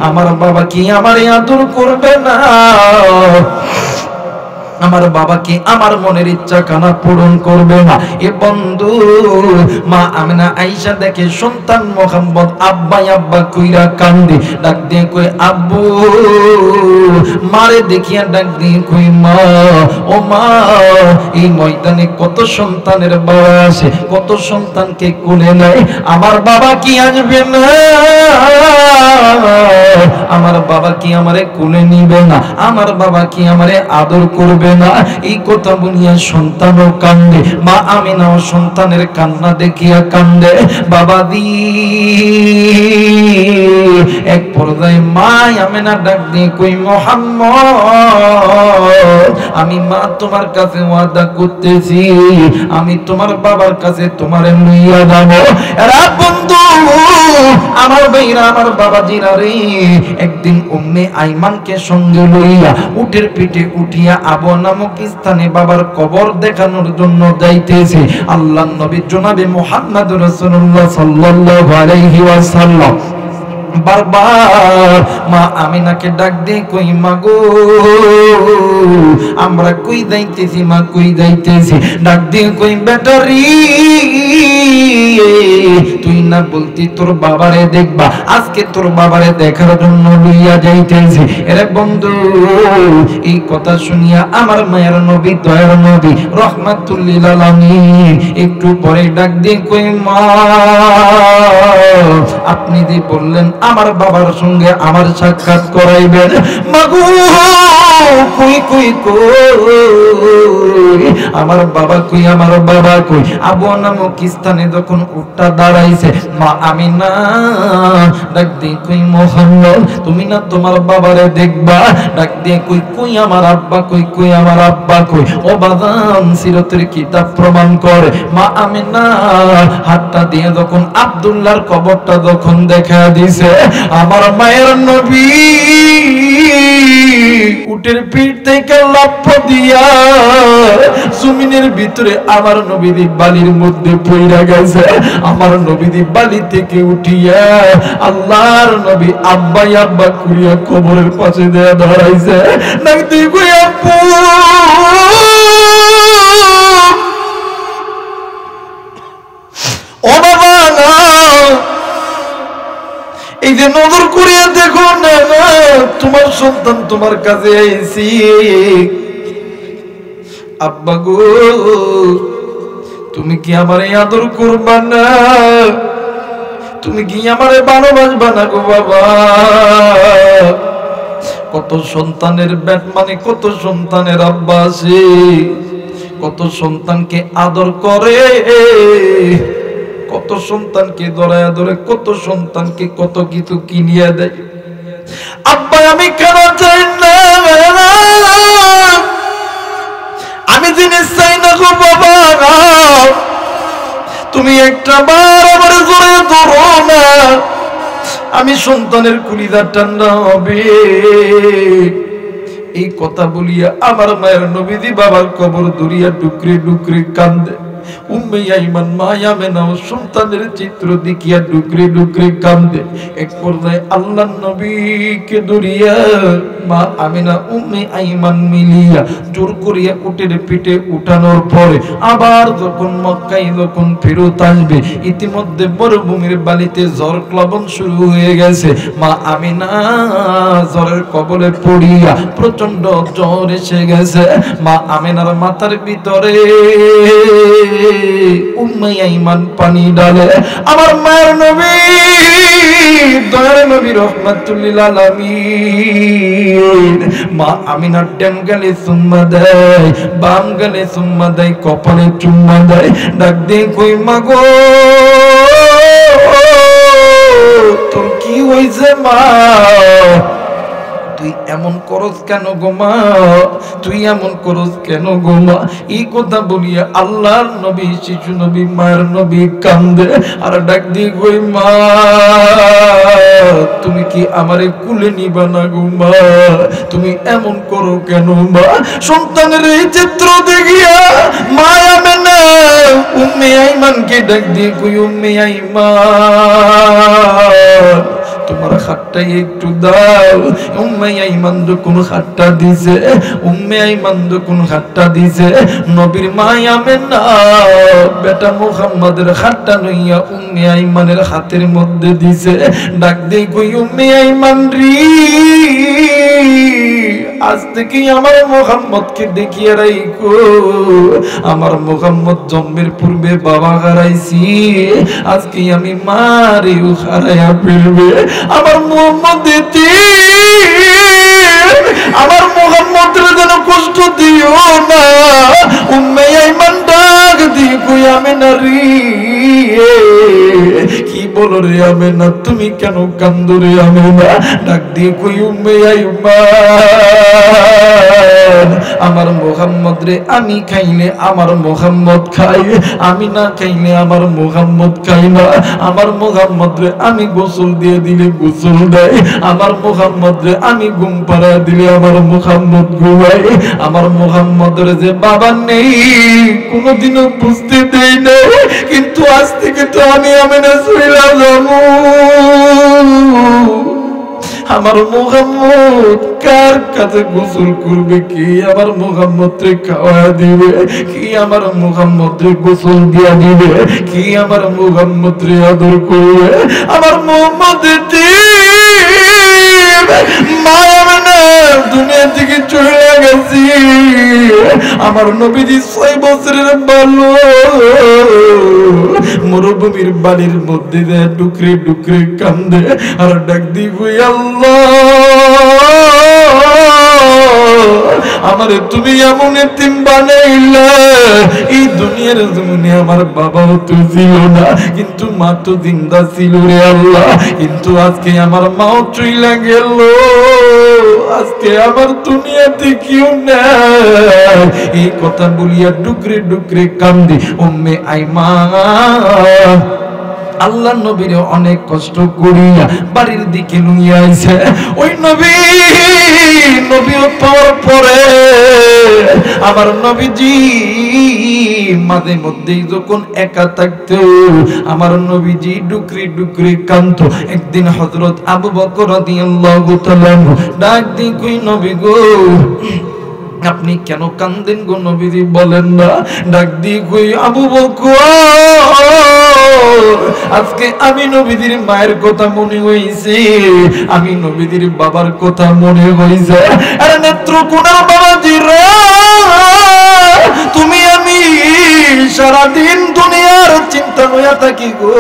আমার বাবা কি আমারে আদর করবে না? আমার বাবা কি আমার মনের ইচ্ছা কানা পূরণ করবে না? এ বন্ধু, মা আমিনা আয়েশা দেখে সন্তান মোহাম্মদ আব্বা আব্বা কইরা কান্দে, ডাক দিয়ে কই আব্বু, মারে দেখিয়া ডাক দিয়ে কই মা, ও মা, এই ময়দানে কত সন্তানের বাবা আছে, কত সন্তানকে কোলে নেয়, আমার বাবা কি আসবে না? আমার বাবা কি আমারে কোলে নিবে না? আমার বাবা কি আমারে আদর করবে না? এই কথা বলিয়া সন্তানও কান্দে, মা আমিনাও সন্তানের কান্না দেখিয়া কান্দে। বাবা দি এক পর্যায়ে মা আমিনা ডাক দিয়ে কই, মুহাম্মদ, আমি মা তোমার কাছে ওয়াদা করতেছি, আমি তোমার বাবার কাছে তোমারে লইয়া যাব। এরা বন্ধু, আমার ভাইরা, আমার বাবাজিরা রে, একদিন উম্মে আইমানকে সঙ্গে লইয়া উটের পিঠে উঠিয়া আবু নামক স্থানে বাবার কবর দেখানোর জন্য যাইতেছে আল্লাহর নবী জনাবে মুহাম্মদ রাসূলুল্লাহ সাল্লাল্লাহু আলাইহি ওয়াসাল্লাম। বারবার মা আমিনাকে ডাক দিয়ে কই, মা গো, আমরা কই যাইতেছি, মা কই যাইতেছি? ডাক দিয়ে কই, বেটারি, তুই না বলতি তোর বাবারে দেখবা, আজকে তোর বাবারে দেখার জন্য লইয়া যাইতেছি। এরে বন্ধু, এই কথা শুনিয়া আমার মায়ের নবী, দয়ার নবী রাহমাতুল লিল আলামিন একটু পরে ডাক দিয়ে কই, মা, আপনি যে বললেন আমার বাবার সঙ্গে আমার সাক্ষাৎ করাইবেন, মাগো কই কই কই, আমার বাবা কই, আমার বাবা কই? আবু নামক স্থানে যখন উটটা দাঁড়াইছে, মা আমিনা ডাক দিয়ে কই, মুহাম্মদ, তুমি না তোমার বাবারে দেখবা? ডাক দিয়ে কই, কই আমার আব্বা কই, কই আমার আব্বা কই? ও বাজান, সিরাতের কিতাব প্রমাণ করে মা আমিনা হাতটা দিয়ে যখন আব্দুল্লাহর কবরটা যখন দেখা দিছে, আমার মায়ের নবী উটের পিঠ থেকে লাফ দিয়া জমিনের ভিতরে আমার নবীদি বালির মধ্যে পইরা গেছে। আমার নবীদি বালি থেকে উঠিয়া আল্লাহর নবী আব্বা আব্বা করিয়া কবরের পাশে দেয়া দাঁড়াইছে। নাক দিয়ে কই, আপু, ও বাবা না, এই যে নজর করিয়া দেখো না, তোমার সন্তান তোমার কাছে আইছি। আব্বা গো, তুমি কি আমারে আদর করবা না? তুমি কি আমারে ভালোবাসবা না গো বাবা? কত সন্তানের ব্যাট মানে কত সন্তানের আব্বা আছে, কত সন্তানকে আদর করে, কত সন্তানকে দরায়া ধরে, কত সন্তানকে কত কিছু কিনিয়ে দেয়। আব্বা আমি কেন চাই না, আমি জিনিস চাই না গো বাবা, তুমি একটা বার আমার জোরে ধরো না, আমি সন্তানের কুলিদা ঠান্ডা হবে। এই কথা বলিয়া আমার মায়ের নবীজি বাবার কবর ধরিয়া ডুকরে ডুকরে কান্দে। উম্মে আইমান মা আমেনাও সন্তানের চিত্র দেখিয়া ডুকরে ডুকরে কান্দে। এক পর্যায়ে আল্লাহর নবীকে ধরিয়া মা আমেনা উম্মে আইমান মিলিয়া জোর করিয়া উটের পিঠে উঠানোর পরে আবার যখন মক্কায় যখন ফেরত আসবে, ইতিমধ্যে মরুভূমির বালিতে ঝড় প্লাবন শুরু হয়ে গেছে। মা আমেনা জ্বরের কবলে পড়িয়া প্রচন্ড জ্বর এসে গেছে। মা আমেনার মাথার ভিতরে উম্মে আইমান পানি ডালে। আমার মায়ের নবী দয়ার নবী রাহমাতুল লিল আলামিন মা আমিনার ডান গালে চুম্মা দেয়, বাম গালে চুম্মা দেয়, কপালে চুম্মা দেয়, ডাক দিয়ে কই মা গো তোর কি হইছে মা, তুই এমন করস কেন গো মা, তুই এমন করস কেন গো মা। এই কথা বলিয়া আল্লাহর নবী শিশু নবী মায়ের নবী কান্দে আর ডাক দিয়ে কই মা তুমি কি আমারে কুলে নিবা না গো মা, তুমি এমন করো কেন মা। সন্তানের এই চিত্র দেখিয়া মা আমেনা উম্মে আইমানকে ডাক দিয়ে কই উম্মে আইমান তোমার হাতটাই একটু দাও। উম্মে আইমান যখন হাতটা দিছে, উম্মে আইমান যখন হাতটা দিছে, নবীর মা আমেনা বেটা মুহাম্মাদের হাতটা লইয়া উম্মে আইমানের হাতের মধ্যে দিছে। ডাক দিয়ে কই উম্মে আইমান রে আজ থেকে আমার মুহাম্মদকে দেখিয়ে রাখো, আমার মুহাম্মদ জন্মের পূর্বে বাবা হারাইছি, আজকে আমি মারেও হারাইয়া ফেলবে। আমার মুহাম্মদ আমার মুহাম্মদের যেন কষ্ট দিও না। উম্মে আইমান ডাক দিয়ে কই আমেনা রে কি বলো রে আমেনা, তুমি কেন কান্দো রে আমেনা। ডাক দিয়ে কই উম্মে আইমান আমার মুহাম্মদ রে আমি খাইলে আমার মুহাম্মদ খাই, আমি না খাইলে আমার মুহাম্মদ খাই না। আমার মুহাম্মদ রে আমি গোসল দিয়ে দিলে গোসল দেয়, আমার মুহাম্মদ রে আমি ঘুম পাড়া দিলে আমার মুহাম্মদ ঘুমায়। আমার মুহাম্মদের যে বাবা নেই কোনোদিনও বুঝতে দেই না, কিন্তু আজ থেকে তো আমি আমেনা চইলা যাবো। আমার মুহাম্মদ কার কাছে গোসল করবে, কি আমার মুহাম্মদ রে খাওয়া দিবে, কি আমার মুহাম্মদ রে গোসল দিয়া দিবে, কি আমার মুহাম্মদ রে আদর করবে। আমার মুহাম্মদ দুনিয়া থেকে চলে গেছি। আমার নবীজি 6 বছরের বালক মরুভূমির বালির মধ্যে ডুকরে ডুকরে কান্দে আর ডাক দি কই আমারে তুমি এমন এতিম বানাইলা, এই দুনিয়ার জমিনে আমার বাবাও তো ছিল না, কিন্তু মা তো জিন্দা ছিল রে আল্লাহ, কিন্তু আজকে আমার মাও চইলা গেল, আজকে আমার দুনিয়াতে কেউ নাই। এই কথা বলিয়া ডুকরে ডুকরে কান্দি উম্মে আইমান আল্লাহ নবীর অনেক কষ্ট করিয়া বাড়ির দিকে লইয়া আইছে। ওই নবী পাওয়ার পরে আমার নবীজি মাঝে মধ্যেই যখন একা থাকতো আমার নবীজি ডুকরি ডুকরি কাঁদতো। একদিন হযরত আবু বকর রাদিয়াল্লাহু তাআলা ডাক দিয়ে কই নবী গো আপনি কেন কান্দেন গো নবীজি বলেন না। ডাক দিয়ে কই আবু বকর আজকে আমি নবীজির মায়ের কথা মনে হইছে, আমি নবীজির বাবার কথা মনে হইছে। আরে নেত্রকোনার বাবাজি রে তুমি আমি সারাদিন দুনিয়ার চিন্তা হইয়া থাকি গো,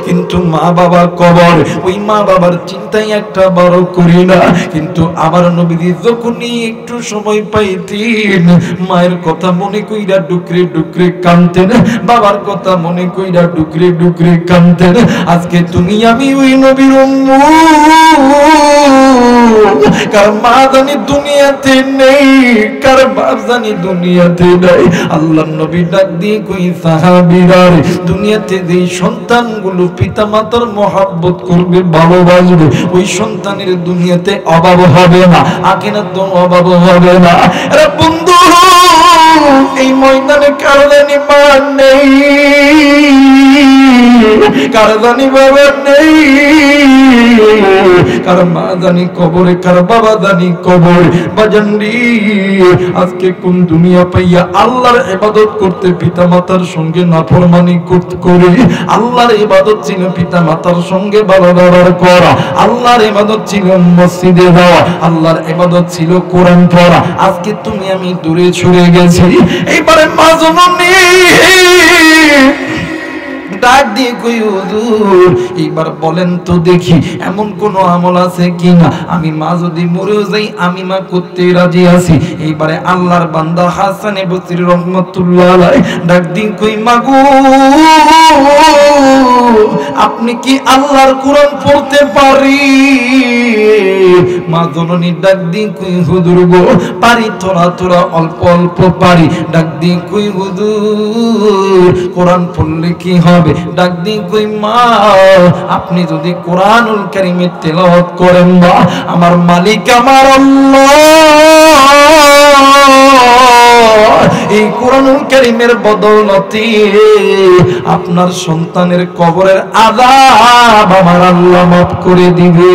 কিন্তু মা বাবা কবর, ওই মা বাবার চিন্তাই একটা বড় করি না। কিন্তু আমার নবীজি যখনই একটু সময় পাইতেন মায়ের কথা মনে কইরা ডুকরে ডুকরে কাঁদতেন, বাবার কথা মনে কইরা ডুকরে ডুকরে কাঁদতেন। আজকে তুমি আমি ওই নবীর উম্মত, কার মা জানি দুনিয়াতে নেই, কার বাপ জানি দুনিয়াতে নাই। আল্লাহর নবী ডাক দিয়ে কই সাহাবীরা, দুনিয়াতে যেই সন্তানগুলো পিতা মাতার মহব্বত করবে, ভালোবাসবে, ওই সন্তানের দুনিয়াতে অভাব হবে না, আখিরাতে অভাব হবে না। আরে বন্ধু, এই ময়দানে কার জানি মা নেই, কার জানি বাবা নেই, কার মা জানি কবরে, কার বাবা জানি কবরে। বাজানরি, আজকে কোন দুনিয়া পাইয়া আল্লাহর ইবাদত করতে পিতা মাতার সঙ্গে নাফরমানি করে। আল্লাহর ইবাদত ছিল পিতা মাতার সঙ্গে ভালো ব্যবহার করা, আল্লাহর ইবাদত ছিল মসজিদে যাওয়া, আল্লাহর ইবাদত ছিল কোরআন পড়া। আজকে তুমি আমি দূরে সরে গেছি। এইবারে মা জননী ডাক দিয়ে কই হুজুর, এইবার বলেন তো দেখি এমন কোন আমল আছে কিনা আমি মা যদি মরেও যাই আমি মা করতে রাজি আছি। এইবারে আল্লাহর বান্দা হাসানে বসরি রহমাতুল্লাহ আলাইহি ডাক দিয়ে কই মাগো, আপনি কি আল্লাহর কোরআন পড়তে পারি? মা জননী ডাক দিয়ে কই হুজুর গো পারি, তোরা তোরা অল্প অল্প পারি। ডাক দিয়ে কই হুজুর কোরআন পড়লে কি হবে? ডাক দিয়ে কই মা, আপনি যদি কোরআনুল কারীমের তেলাওয়াত করেন মা, আমার মালিক আমার আল্লাহ এই কোরআনুল কারীমের বদৌলতে আপনার সন্তানের কবরের আযাব আমার আল্লাহ মাফ করে দিবে।